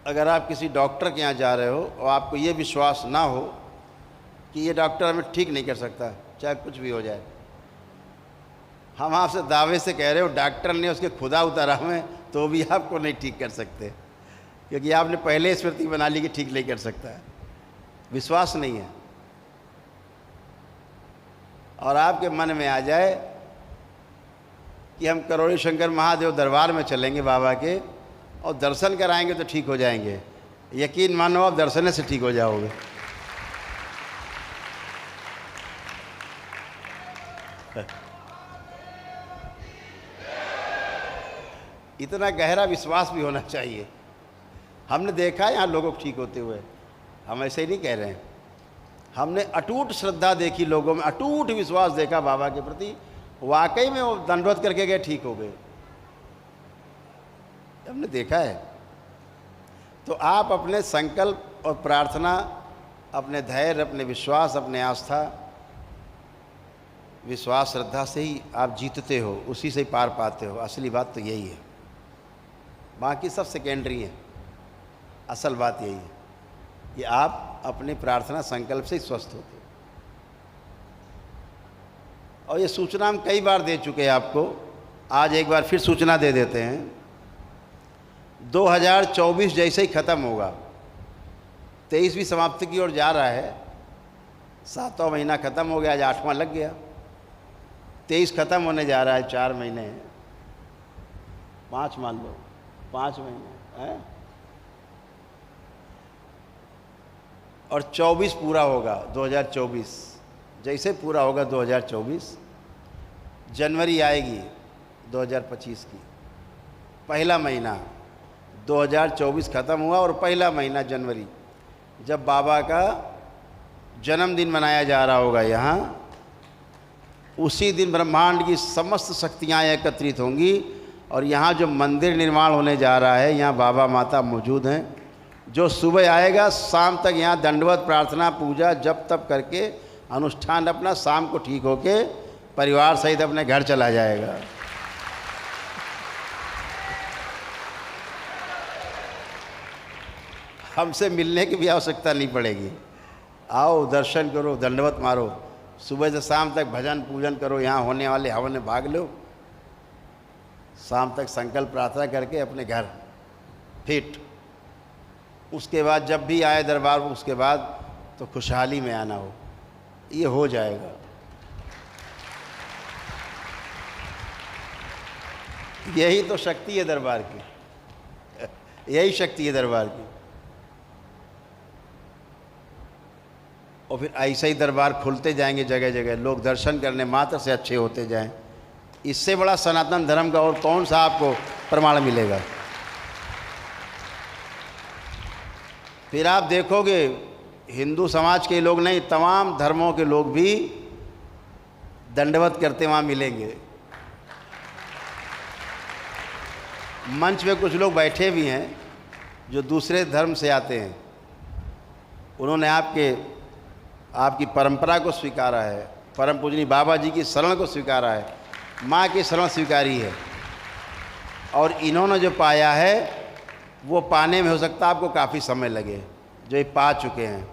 Speaker 1: अगर आप किसी डॉक्टर के यहाँ जा रहे हो और आपको ये विश्वास ना हो कि ये डॉक्टर हमें ठीक नहीं कर सकता, चाहे कुछ भी हो जाए, हम आपसे दावे से कह रहे हो डॉक्टर ने उसके खुदा उतारा हमें, तो भी आपको नहीं ठीक कर सकते, क्योंकि आपने पहले स्मृति बना ली कि ठीक नहीं कर सकता है। विश्वास नहीं है। और आपके मन में आ जाए कि हम करोड़ी शंकर महादेव दरबार में चलेंगे बाबा के और दर्शन कराएंगे तो ठीक हो जाएंगे, यकीन मानो आप दर्शन से ठीक हो जाओगे। इतना गहरा विश्वास भी होना चाहिए। हमने देखा है यहाँ लोगों को ठीक होते हुए, हम ऐसे ही नहीं कह रहे हैं। हमने अटूट श्रद्धा देखी लोगों में, अटूट विश्वास देखा बाबा के प्रति। वाकई में वो दंडवत करके गए, ठीक हो गए, हमने देखा है। तो आप अपने संकल्प और प्रार्थना, अपने धैर्य, अपने विश्वास, अपने आस्था, विश्वास श्रद्धा से ही आप जीतते हो, उसी से ही पार पाते हो। असली बात तो यही है, बाकी सब सेकेंडरी है। असल बात यही है कि आप अपनी प्रार्थना संकल्प से ही स्वस्थ होते हो। और ये सूचना हम कई बार दे चुके हैं आपको, आज एक बार फिर सूचना दे देते हैं। 2024 जैसे ही ख़त्म होगा, 23वीं समाप्ति की ओर जा रहा है। 7वां महीना ख़त्म हो गया, आज 8वां लग गया। 23 ख़त्म होने जा रहा है, 4 महीने हैं, 5 मान लो, 5 महीने हैं, और 24 पूरा होगा 2024। जैसे पूरा होगा 2024, जनवरी आएगी 2025 की, पहला महीना 2024 ख़त्म हुआ और पहला महीना जनवरी, जब बाबा का जन्मदिन मनाया जा रहा होगा यहाँ, उसी दिन ब्रह्मांड की समस्त शक्तियाँ एकत्रित होंगी और यहाँ जो मंदिर निर्माण होने जा रहा है, यहाँ बाबा माता मौजूद हैं। जो सुबह आएगा शाम तक यहाँ दंडवत प्रार्थना पूजा जप तप करके अनुष्ठान अपना शाम को ठीक होके परिवार सहित अपने घर चला जाएगा। हमसे मिलने की भी आवश्यकता नहीं पड़ेगी। आओ, दर्शन करो, दंडवत मारो, सुबह से शाम तक भजन पूजन करो, यहाँ होने वाले हवन में भाग लो, शाम तक संकल्प प्रार्थना करके अपने घर फिट। उसके बाद जब भी आए दरबार, उसके बाद तो खुशहाली में आना हो, ये हो जाएगा। यही तो शक्ति है दरबार की, यही शक्ति है दरबार की। और फिर ऐसे ही दरबार खुलते जाएंगे, जगह जगह लोग दर्शन करने मात्र से अच्छे होते जाएं। इससे बड़ा सनातन धर्म का और कौन सा आपको प्रमाण मिलेगा? फिर आप देखोगे हिंदू समाज के लोग नहीं, तमाम धर्मों के लोग भी दंडवत करते वहाँ मिलेंगे। मंच में कुछ लोग बैठे भी हैं जो दूसरे धर्म से आते हैं, उन्होंने आपकी परंपरा को स्वीकारा है, परम पूजनीय बाबा जी की शरण को स्वीकारा है, माँ की शरण स्वीकारी है, और इन्होंने जो पाया है वो पाने में हो सकता है आपको काफ़ी समय लगे, जो ये पा चुके हैं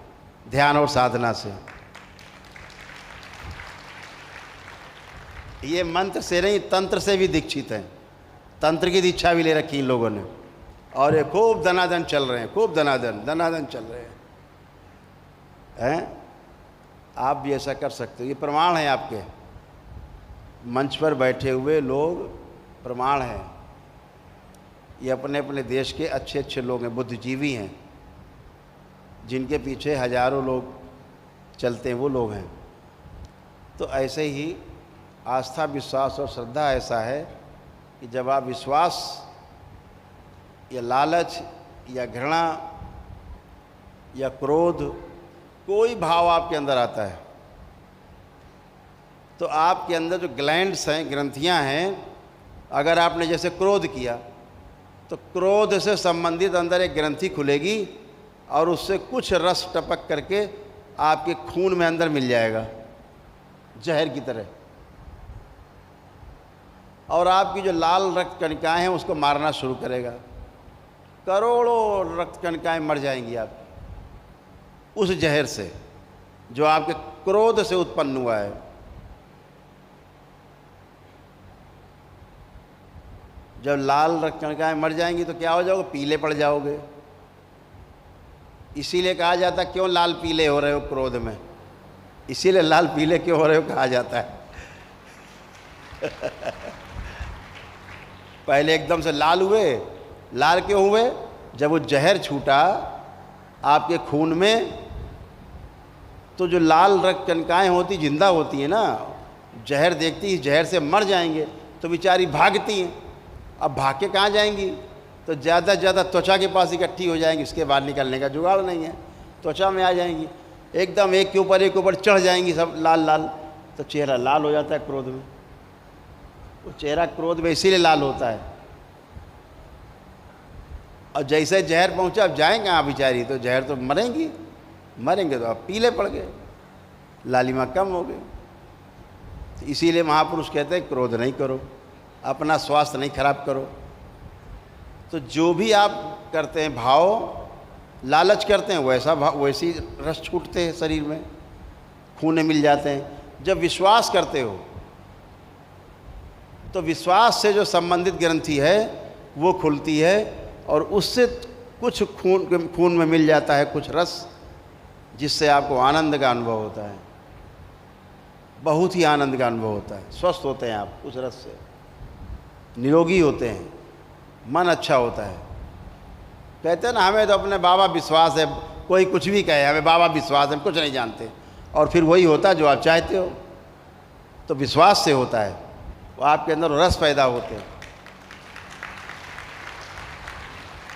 Speaker 1: ध्यान और साधना से। ये मंत्र से नहीं, तंत्र से भी दीक्षित हैं, तंत्र की दीक्षा भी ले रखी इन लोगों ने, और ये खूब दनादन चल रहे हैं, खूब दनादन चल रहे हैं। आप भी ऐसा कर सकते हो, ये प्रमाण है आपके मंच पर बैठे हुए लोग, प्रमाण हैं। ये अपने अपने देश के अच्छे अच्छे लोग हैं, बुद्धिजीवी हैं, जिनके पीछे हजारों लोग चलते हैं, वो लोग हैं। तो ऐसे ही आस्था, विश्वास और श्रद्धा ऐसा है कि जब आप विश्वास या लालच या घृणा या क्रोध, कोई भाव आपके अंदर आता है, तो आपके अंदर जो ग्लैंड्स हैं, ग्रंथियां हैं, अगर आपने जैसे क्रोध किया तो क्रोध से संबंधित अंदर एक ग्रंथि खुलेगी और उससे कुछ रस टपक करके आपके खून में अंदर मिल जाएगा, जहर की तरह, और आपकी जो लाल रक्त कणिकाएँ हैं उसको मारना शुरू करेगा। करोड़ों रक्त कणिकाएँ मर जाएंगी आप उस जहर से जो आपके क्रोध से उत्पन्न हुआ है। जब लाल रक्त कणिकाएँ मर जाएंगी तो क्या हो जाओगे? पीले पड़ जाओगे। इसीलिए कहा जाता है क्यों लाल पीले हो रहे हो क्रोध में, इसीलिए लाल पीले क्यों हो रहे हो कहा जाता है। पहले एकदम से लाल हुए, लाल क्यों हुए? जब वो जहर छूटा आपके खून में, तो जो लाल रक्त कणिकाएँ होती जिंदा होती हैं ना, जहर देखती, इस जहर से मर जाएंगे तो बेचारी भागती हैं। अब भाग के कहाँ जाएंगी? तो ज़्यादा से ज़्यादा त्वचा के पास इकट्ठी हो जाएंगी, उसके बाद निकलने का जुगाड़ नहीं है, त्वचा में आ जाएंगी, एकदम एक के ऊपर चढ़ जाएंगी सब लाल लाल, तो चेहरा लाल हो जाता है क्रोध में। वो चेहरा क्रोध में इसीलिए लाल होता है। और जैसे जहर पहुंचा, अब जाएंगे आप बेचारी, तो जहर तो मरेंगे तो अब पीले पड़ गए, लालिमा कम हो गई। इसीलिए महापुरुष कहते हैं क्रोध नहीं करो, अपना स्वास्थ्य नहीं खराब करो। तो जो भी आप करते हैं भाव, लालच करते हैं, वैसी रस छूटते हैं शरीर में, खून में मिल जाते हैं। जब विश्वास करते हो तो विश्वास से जो संबंधित ग्रंथि है वो खुलती है और उससे कुछ खून में मिल जाता है कुछ रस, जिससे आपको आनंद का अनुभव होता है। बहुत ही आनंद का अनुभव होता है। स्वस्थ होते हैं आप उस रस से, निरोगी होते हैं, मन अच्छा होता है। कहते हैं ना, हमें तो अपने बाबा विश्वास है, कोई कुछ भी कहे हमें बाबा विश्वास है, हम कुछ नहीं जानते, और फिर वही होता है जो आप चाहते हो। तो विश्वास से होता है, वो आपके अंदर रस पैदा होते हैं।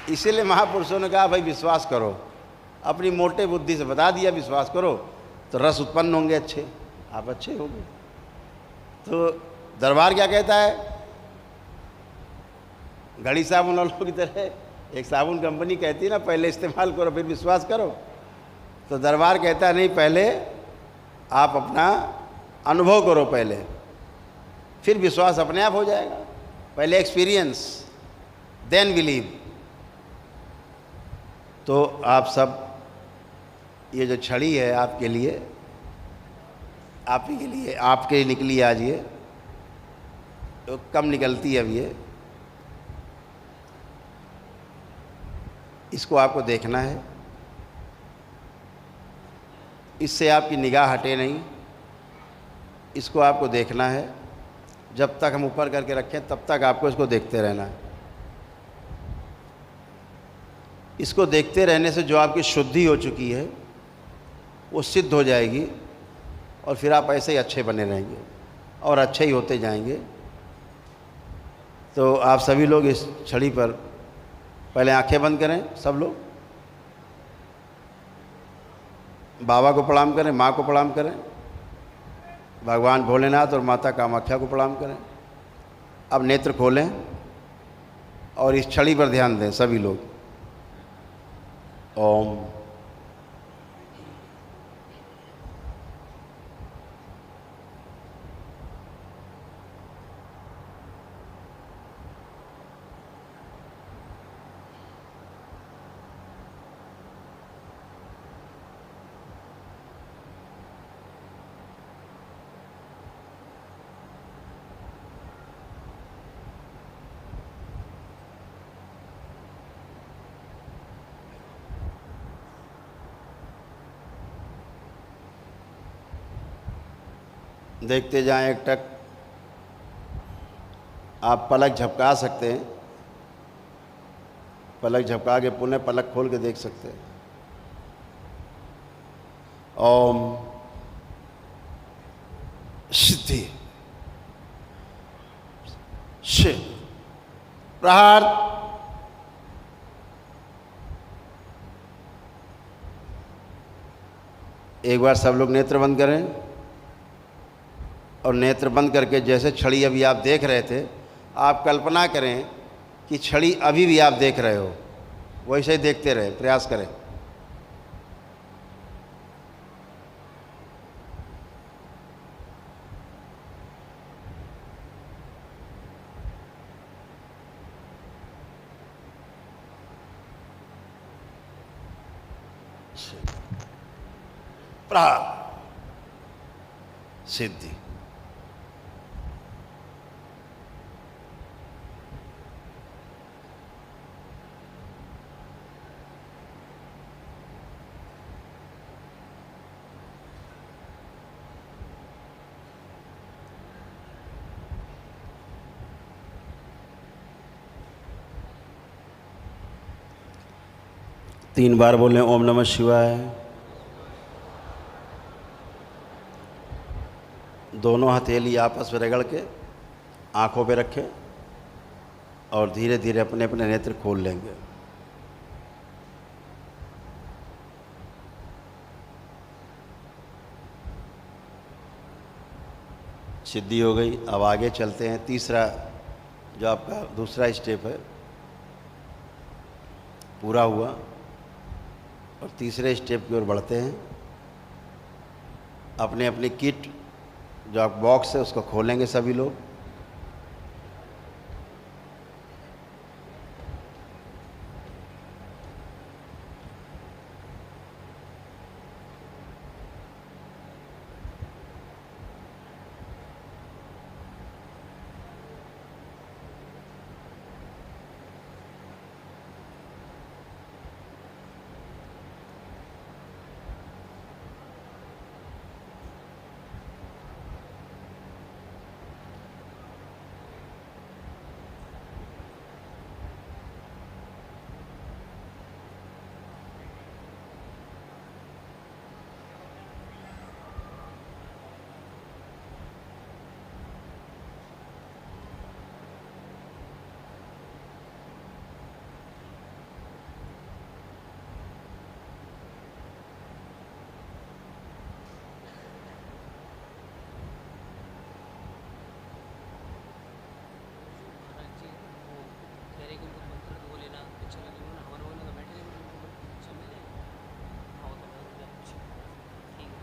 Speaker 1: इसीलिए महापुरुषों ने कहा भाई विश्वास करो, अपनी मोटे बुद्धि से बता दिया विश्वास करो, तो रस उत्पन्न होंगे अच्छे, आप अच्छे होंगे। तो दरबार क्या कहता है, घड़ी साबुन वालों की तरह एक साबुन कंपनी कहती है ना, पहले इस्तेमाल करो फिर विश्वास करो। तो दरबार कहता है नहीं, पहले आप अपना अनुभव करो पहले, फिर विश्वास अपने आप हो जाएगा। पहले एक्सपीरियंस देन बिलीव। तो आप सब, ये जो छड़ी है आपके लिए, आप ही के लिए, आपके लिए निकली आज ये, तो कम निकलती है अब ये। इसको आपको देखना है, इससे आपकी निगाह हटे नहीं, इसको आपको देखना है। जब तक हम ऊपर करके रखें तब तक आपको इसको देखते रहना है। इसको देखते रहने से जो आपकी शुद्धि हो चुकी है वो सिद्ध हो जाएगी, और फिर आप ऐसे ही अच्छे बने रहेंगे और अच्छे ही होते जाएंगे। तो आप सभी लोग इस छड़ी पर पहले आंखें बंद करें, सब लोग बाबा को प्रणाम करें, माँ को प्रणाम करें, भगवान भोलेनाथ और माता कामाख्या को प्रणाम करें। अब नेत्र खोलें और इस छड़ी पर ध्यान दें सभी लोग। ओम। देखते जाएं एक टक। आप पलक झपका सकते हैं, पलक झपका के पुनः पलक खोल के देख सकते हैं। ओम सिद्धि शिव प्रहार। एक बार सब लोग नेत्र बंद करें, और नेत्र बंद करके जैसे छड़ी अभी आप देख रहे थे, आप कल्पना करें कि छड़ी अभी भी आप देख रहे हो, वैसे ही देखते रहे, प्रयास करें। प्रहार सिद्धि। तीन बार बोलें ओम नमः शिवाय। दोनों हथेली आपस में रगड़ के आंखों पे रखें और धीरे धीरे अपने अपने नेत्र खोल लेंगे। सिद्धि हो गई। अब आगे चलते हैं। तीसरा जो आपका दूसरा स्टेप है पूरा हुआ, और तीसरे स्टेप की ओर बढ़ते हैं। अपने अपनी किट जो आप बॉक्स है उसको खोलेंगे सभी लोग।
Speaker 3: एक उनको मंत्र तो वो लेना अच्छा लगे उन्होंने हवन वगैरह तो बैठे थे उनको अच्छा मिले। हाँ वो तो बहुत ज़्यादा अच्छा ठीक है।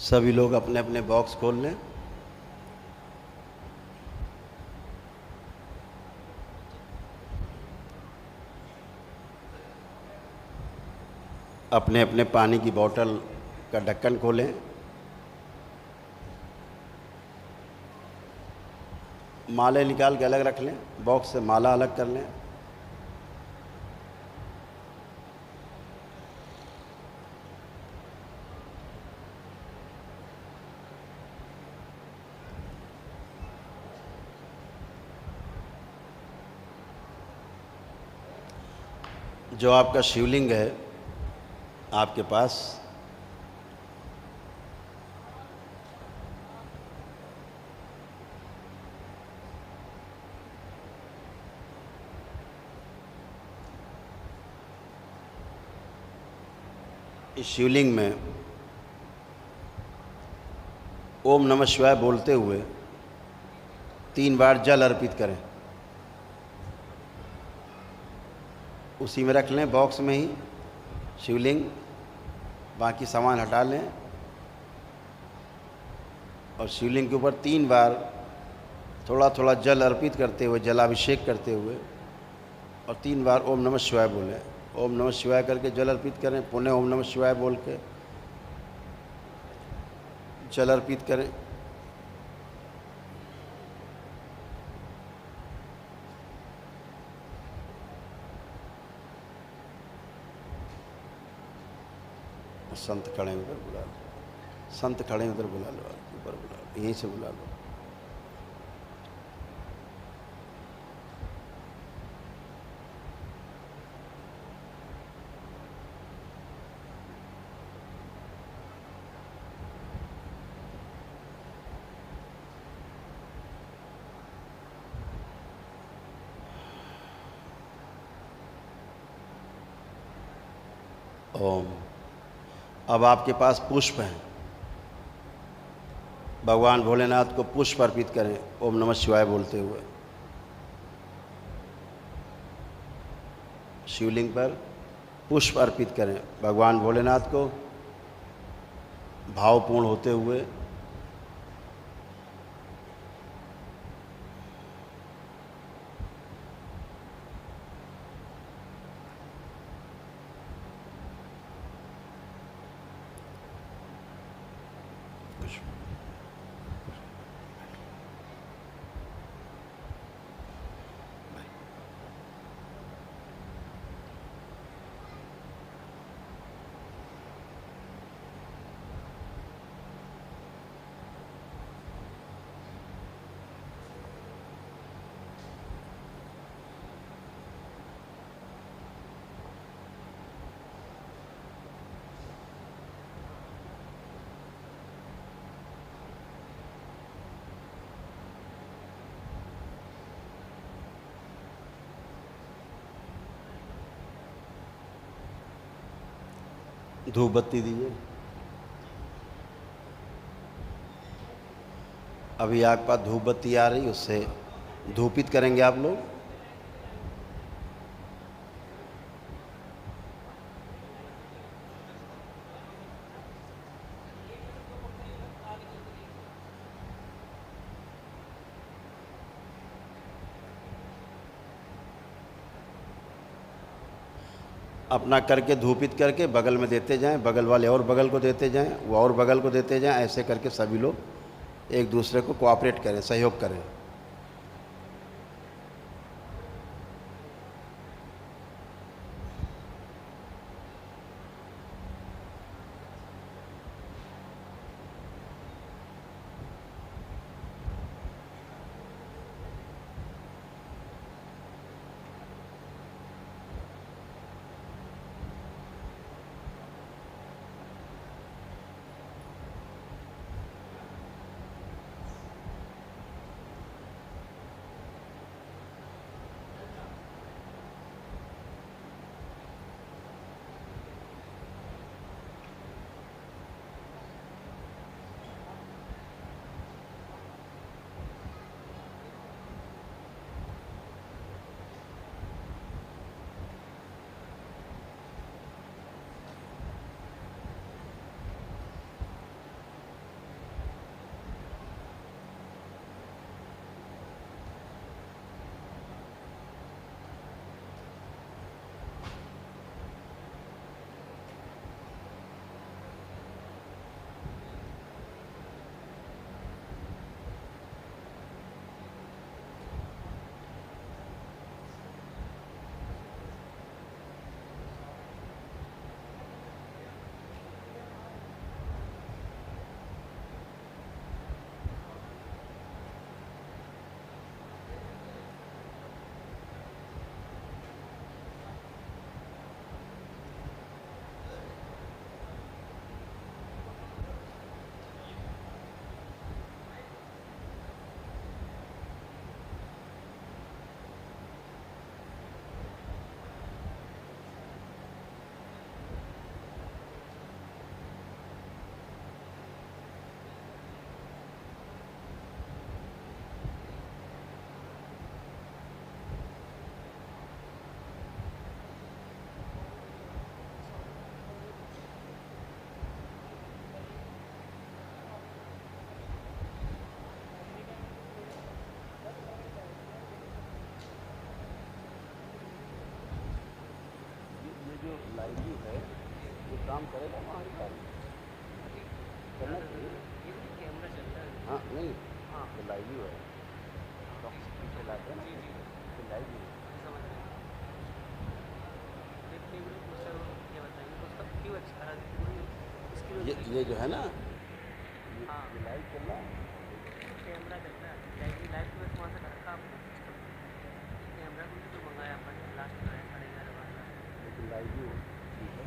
Speaker 1: सभी लोग अपने अपने बॉक्स खोल लें। अपने अपने पानी की बोतल का ढक्कन खोलें। माले निकाल के अलग रख लें, बॉक्स से माला अलग कर लें। जो आपका शिवलिंग है आपके पास, इस शिवलिंग में ओम नमः शिवाय बोलते हुए 3 बार जल अर्पित करें। उसी में रख लें, बॉक्स में ही शिवलिंग, बाकी सामान हटा लें और शिवलिंग के ऊपर 3 बार थोड़ा थोड़ा जल अर्पित करते हुए, जलाभिषेक करते हुए और 3 बार ओम नमः शिवाय बोलें। ओम नमः शिवाय करके जल अर्पित करें, पुनः ओम नमः शिवाय बोल के जल अर्पित करें। संत खड़े हैं उधर बुला लो, संत खड़े हैं उधर बुला लो, ऊपर बुला लो, यहीं से बुला लो। ओम। अब आपके पास पुष्प हैं, भगवान भोलेनाथ को पुष्प अर्पित करें ओम नमः शिवाय बोलते हुए। शिवलिंग पर पुष्प अर्पित करें भगवान भोलेनाथ को भावपूर्ण होते हुए। धूप बत्ती दीजिए। अभी आपके पास धूप बत्ती आ रही, उससे धूपित करेंगे आप लोग। अपना करके धूपित करके बगल में देते जाएं, बगल वाले और बगल को देते जाएं, वो और बगल को देते जाएं। ऐसे करके सभी लोग एक दूसरे को कोऑपरेट करें, सहयोग करें। लाइव है, ये काम करेगा हमारे काम करना चाहिए।
Speaker 3: ये भी कैमरा चलता है।
Speaker 1: हाँ नहीं,
Speaker 3: हाँ
Speaker 1: तो लाइव ही है, टॉक्स पीछे लाते हैं ना,
Speaker 3: जी जी
Speaker 1: तो लाइव ही है।
Speaker 3: समझ गए। ये टेबल पोस्टर ये बताइए तो उसका क्यों अच्छा रहा इसकी
Speaker 1: ये जो है ना, ये
Speaker 3: हाँ
Speaker 1: लाइव चल रहा है।
Speaker 3: कैमरा चलता है लाइव तो बस वहाँ से रखा आपने सिस्टम कैमरा भी तो मंगाया अपन लास्ट में आया 11:30 वाला
Speaker 1: लेकिन लाइव ही हो, ठीक है।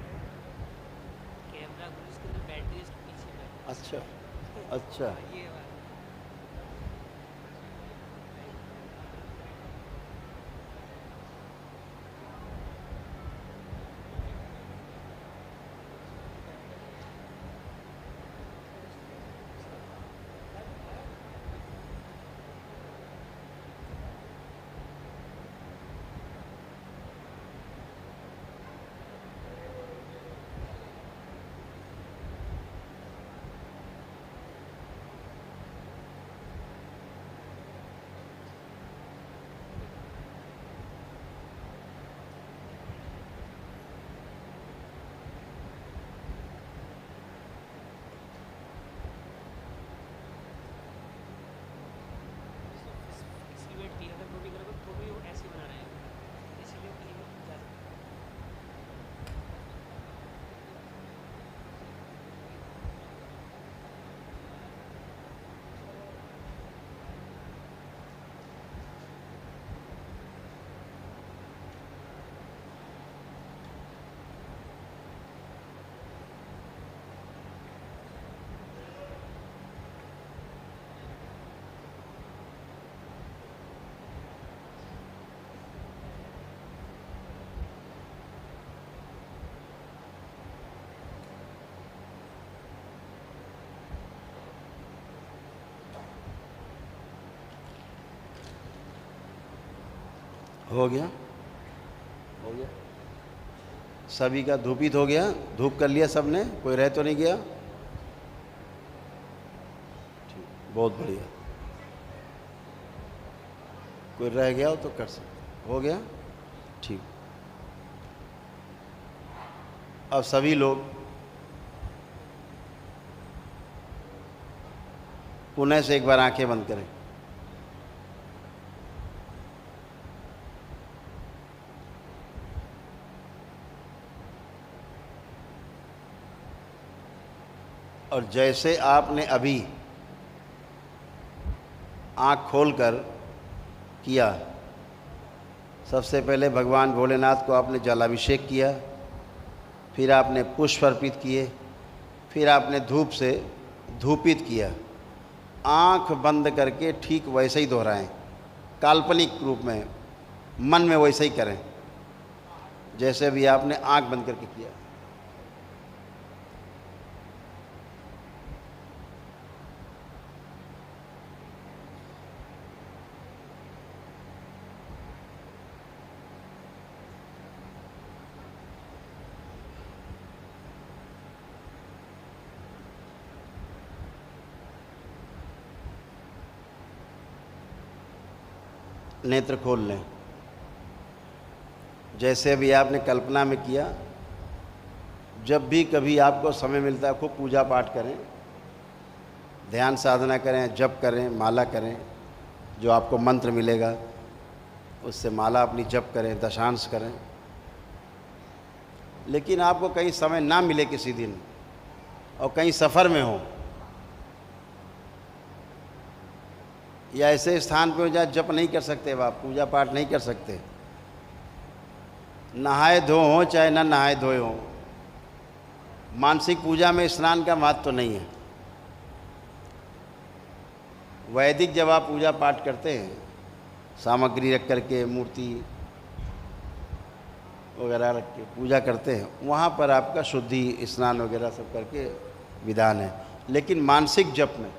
Speaker 3: कैमरा गुरु इसके अंदर बैटरी इसके पीछे बैटरी
Speaker 1: अच्छा अच्छा,
Speaker 3: ये वाला इसकी वेट की अगर रोटी करोगे तो भी वो ऐसे बना रहे हैं इसीलिए कहीं भी जा सकते
Speaker 1: हो गया, हो गया। सभी का धूपित हो गया, धूप कर लिया सबने, कोई रह तो नहीं गया? ठीक, बहुत बढ़िया। कोई रह गया हो तो कर सकते, हो गया, ठीक। अब सभी लोग पुनः से एक बार आंखें बंद करें। और जैसे आपने अभी आँख खोलकर किया, सबसे पहले भगवान भोलेनाथ को आपने जलाभिषेक किया, फिर आपने पुष्प अर्पित किए, फिर आपने धूप से धूपित किया। आँख बंद करके ठीक वैसे ही दोहराएं, काल्पनिक रूप में मन में वैसे ही करें जैसे भी आपने आँख बंद करके किया। नेत्र खोल लें जैसे भी आपने कल्पना में किया। जब भी कभी आपको समय मिलता है खूब पूजा पाठ करें, ध्यान साधना करें, जप करें, माला करें, जो आपको मंत्र मिलेगा उससे माला अपनी जप करें, दशांश करें। लेकिन आपको कहीं समय ना मिले किसी दिन और कहीं सफ़र में हो या ऐसे स्थान पे हो जहाँ जप नहीं कर सकते, आप पूजा पाठ नहीं कर सकते, नहाए धो हो चाहे ना नहाए धोए हो, मानसिक पूजा में स्नान का महत्व तो नहीं है। वैदिक जब आप पूजा पाठ करते हैं, सामग्री रख करके, मूर्ति वगैरह रख के पूजा करते हैं, वहाँ पर आपका शुद्धि स्नान वगैरह सब करके विधान है। लेकिन मानसिक जप में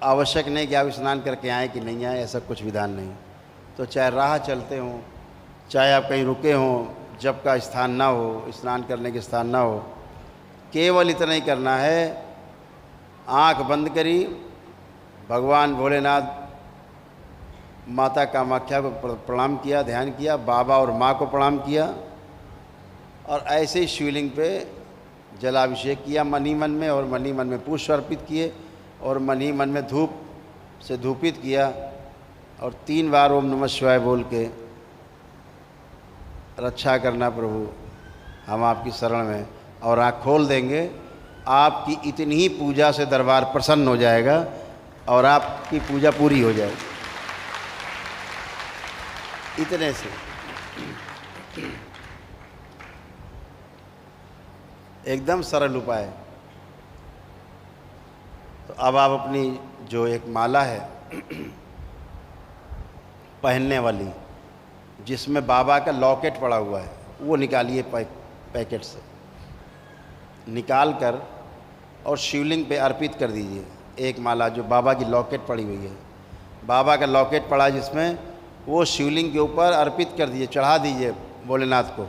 Speaker 1: आवश्यक नहीं कि आप स्नान करके आएँ कि नहीं आए, ऐसा कुछ विधान नहीं। तो चाहे राह चलते हों, चाहे आप कहीं रुके हों, जप का स्थान ना हो, स्नान करने के स्थान ना हो, केवल इतना ही करना है, आँख बंद करी, भगवान भोलेनाथ माता कामाख्या को प्रणाम किया, ध्यान किया, बाबा और माँ को प्रणाम किया और ऐसे ही शिवलिंग पे जलाभिषेक किया मन ही मन में, और मन ही मन में पुष्प अर्पित किए और मन ही मन में धूप से धूपित किया और 3 बार ओम नमः शिवाय बोल के रक्षा करना प्रभु, हम आपकी शरण में, और आँख खोल देंगे। आपकी इतनी ही पूजा से दरबार प्रसन्न हो जाएगा और आपकी पूजा पूरी हो जाएगी। इतने से एकदम सरल उपाय। तो अब आप अपनी जो एक माला है पहनने वाली, जिसमें बाबा का लॉकेट पड़ा हुआ है, वो निकालिए पैकेट से निकाल कर और शिवलिंग पे अर्पित कर दीजिए। एक माला जो बाबा की लॉकेट पड़ी हुई है, बाबा का लॉकेट पड़ा जिसमें, वो शिवलिंग के ऊपर अर्पित कर दीजिए, चढ़ा दीजिए भोलेनाथ को।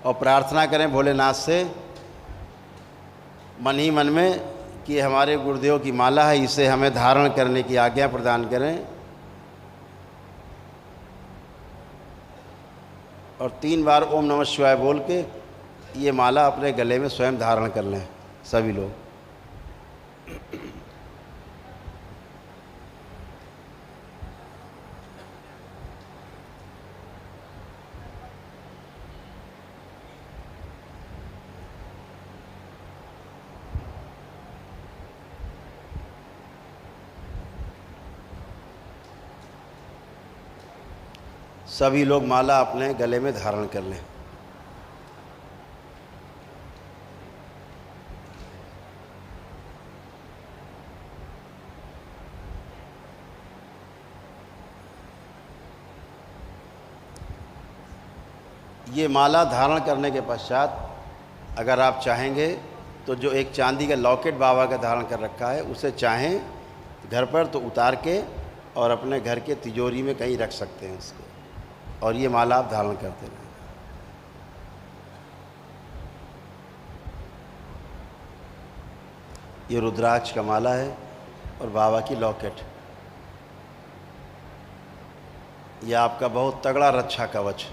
Speaker 1: और प्रार्थना करें भोलेनाथ से मन ही मन में कि हमारे गुरुदेव की माला है, इसे हमें धारण करने की आज्ञा प्रदान करें। और 3 बार ओम नमः शिवाय बोल के ये माला अपने गले में स्वयं धारण कर लें सभी लोग। सभी लोग माला अपने गले में धारण कर लें। ये माला धारण करने के पश्चात अगर आप चाहेंगे तो जो एक चांदी का लॉकेट बाबा का धारण कर रखा है, उसे चाहें घर पर तो उतार के और अपने घर के तिजोरी में कहीं रख सकते हैं उसको, और ये माला आप धारण करते रहें। ये रुद्राक्ष का माला है और बाबा की लॉकेट। यह आपका बहुत तगड़ा रक्षा कवच।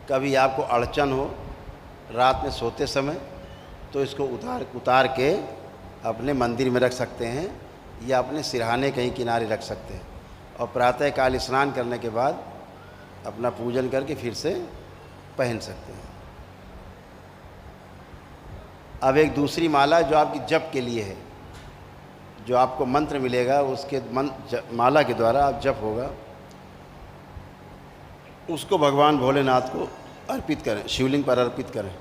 Speaker 1: कभी आपको अड़चन हो रात में सोते समय तो इसको उतार के अपने मंदिर में रख सकते हैं या अपने सिरहाने कहीं किनारे रख सकते हैं, और प्रातः काल स्नान करने के बाद अपना पूजन करके फिर से पहन सकते हैं। अब एक दूसरी माला जो आपकी जप के लिए है, जो आपको मंत्र मिलेगा उसके माला के द्वारा आप जप होगा, उसको भगवान भोलेनाथ को अर्पित करें, शिवलिंग पर अर्पित करें।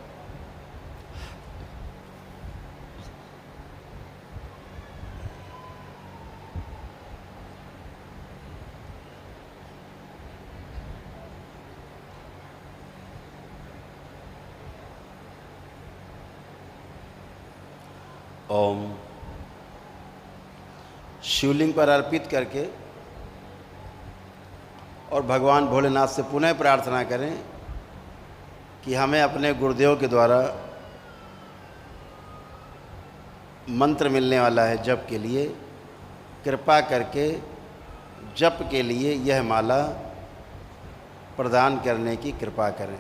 Speaker 1: ओम। शिवलिंग पर अर्पित करके और भगवान भोलेनाथ से पुनः प्रार्थना करें कि हमें अपने गुरुदेव के द्वारा मंत्र मिलने वाला है जप के लिए, कृपा करके जप के लिए यह माला प्रदान करने की कृपा करें।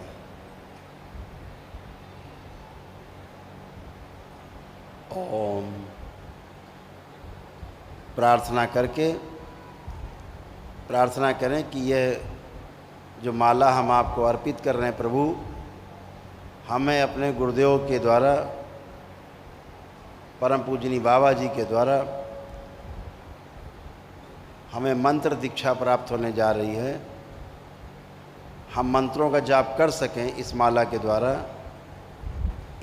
Speaker 1: ओम। प्रार्थना करके प्रार्थना करें कि यह जो माला हम आपको अर्पित कर रहे हैं प्रभु, हमें अपने गुरुदेव के द्वारा, परम पूजनीय बाबा जी के द्वारा हमें मंत्र दीक्षा प्राप्त होने जा रही है। हम मंत्रों का जाप कर सकें इस माला के द्वारा,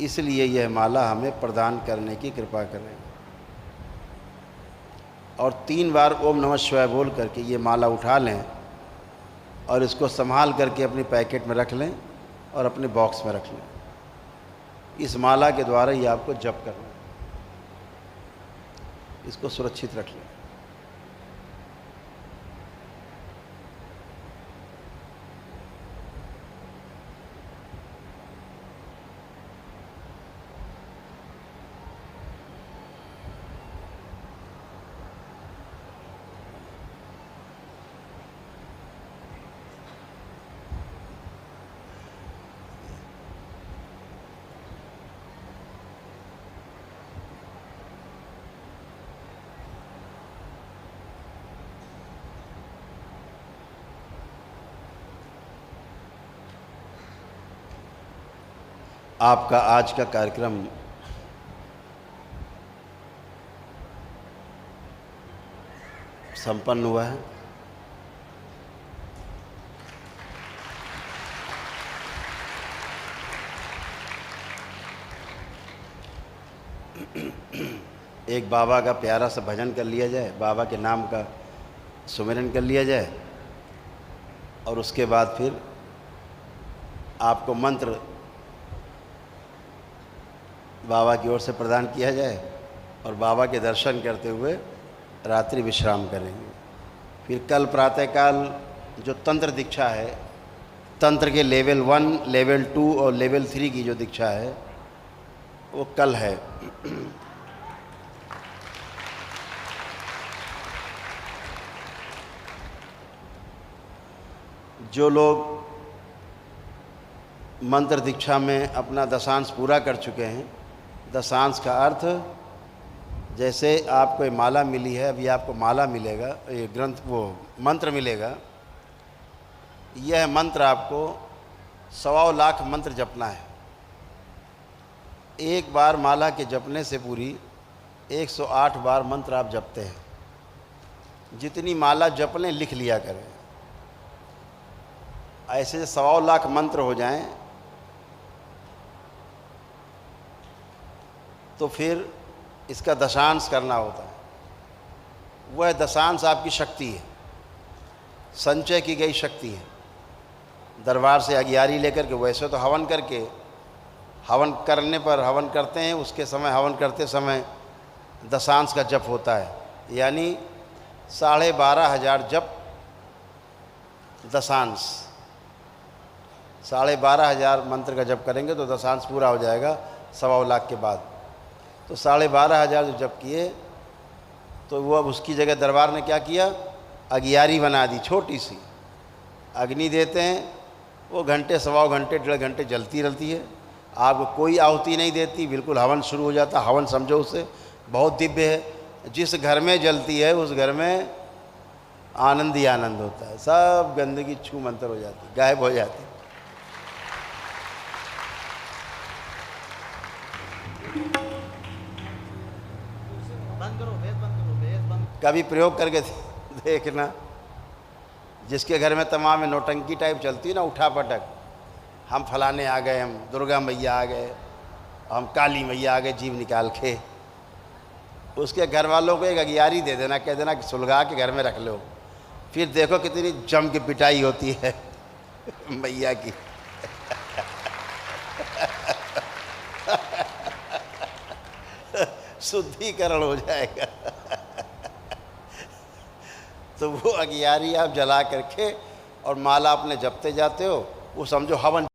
Speaker 1: इसलिए यह माला हमें प्रदान करने की कृपा करें। और 3 बार ओम नमः शिवाय बोल करके ये माला उठा लें और इसको संभाल करके अपने पैकेट में रख लें और अपने बॉक्स में रख लें। इस माला के द्वारा ये आपको जप करना है, इसको सुरक्षित रख लें। आपका आज का कार्यक्रम संपन्न हुआ है। एक बाबा का प्यारा सा भजन कर लिया जाए, बाबा के नाम का सुमिरन कर लिया जाए और उसके बाद फिर आपको मंत्र बाबा की ओर से प्रदान किया जाए और बाबा के दर्शन करते हुए रात्रि विश्राम करेंगे। फिर कल प्रातःकाल जो तंत्र दीक्षा है, तंत्र के लेवल 1, लेवल 2 और लेवल 3 की जो दीक्षा है वो कल है। जो लोग मंत्र दीक्षा में अपना दशांश पूरा कर चुके हैं, दशांश का अर्थ जैसे आपको ये माला मिली है, अभी आपको माला मिलेगा, ये ग्रंथ वो मंत्र मिलेगा। यह मंत्र आपको 1.25 लाख मंत्र जपना है। एक बार माला के जपने से पूरी 108 बार मंत्र आप जपते हैं। जितनी माला जप लें लिख लिया करें। ऐसे 1.25 लाख मंत्र हो जाएं तो फिर इसका दशांश करना होता है। वह दशांश आपकी शक्ति है, संचय की गई शक्ति है। दरबार से अगियारी लेकर के, वैसे तो हवन करके, हवन करने पर हवन करते हैं, उसके समय हवन करते समय दशांश का जप होता है, यानी 12,500 जप दशांश। 12,500 मंत्र का जप करेंगे तो दशांश पूरा हो जाएगा 1.25 लाख के बाद। तो 12,500 जो जप किए तो वो अब उसकी जगह दरबार ने क्या किया, अगियारी बना दी, छोटी सी अग्नि देते हैं। वो घंटे, 1.25 घंटे, 1.5 घंटे जलती रहती है। आपको कोई आहुति नहीं देती, बिल्कुल हवन शुरू हो जाता। हवन समझो उसे बहुत दिव्य है। जिस घर में जलती है उस घर में आनंद ही आनंद होता है। सब गंदगी छू मंतर हो जाती, गायब हो जाती। कभी प्रयोग करके देखना। जिसके घर में तमाम में नौटंकी टाइप चलती है ना, उठा पटक, हम फलाने आ गए, हम दुर्गा मैया आ गए, हम काली मैया आ गए जीव निकाल के, उसके घर वालों को एक अगियारी दे देना, कह देना कि सुलगा के घर में रख लो। फिर देखो कितनी जम की पिटाई होती है मैया की। शुद्धिकरण हो जाएगा। तो वो अगियारी आप जला करके और माला अपने जपते जाते हो, वो समझो हवन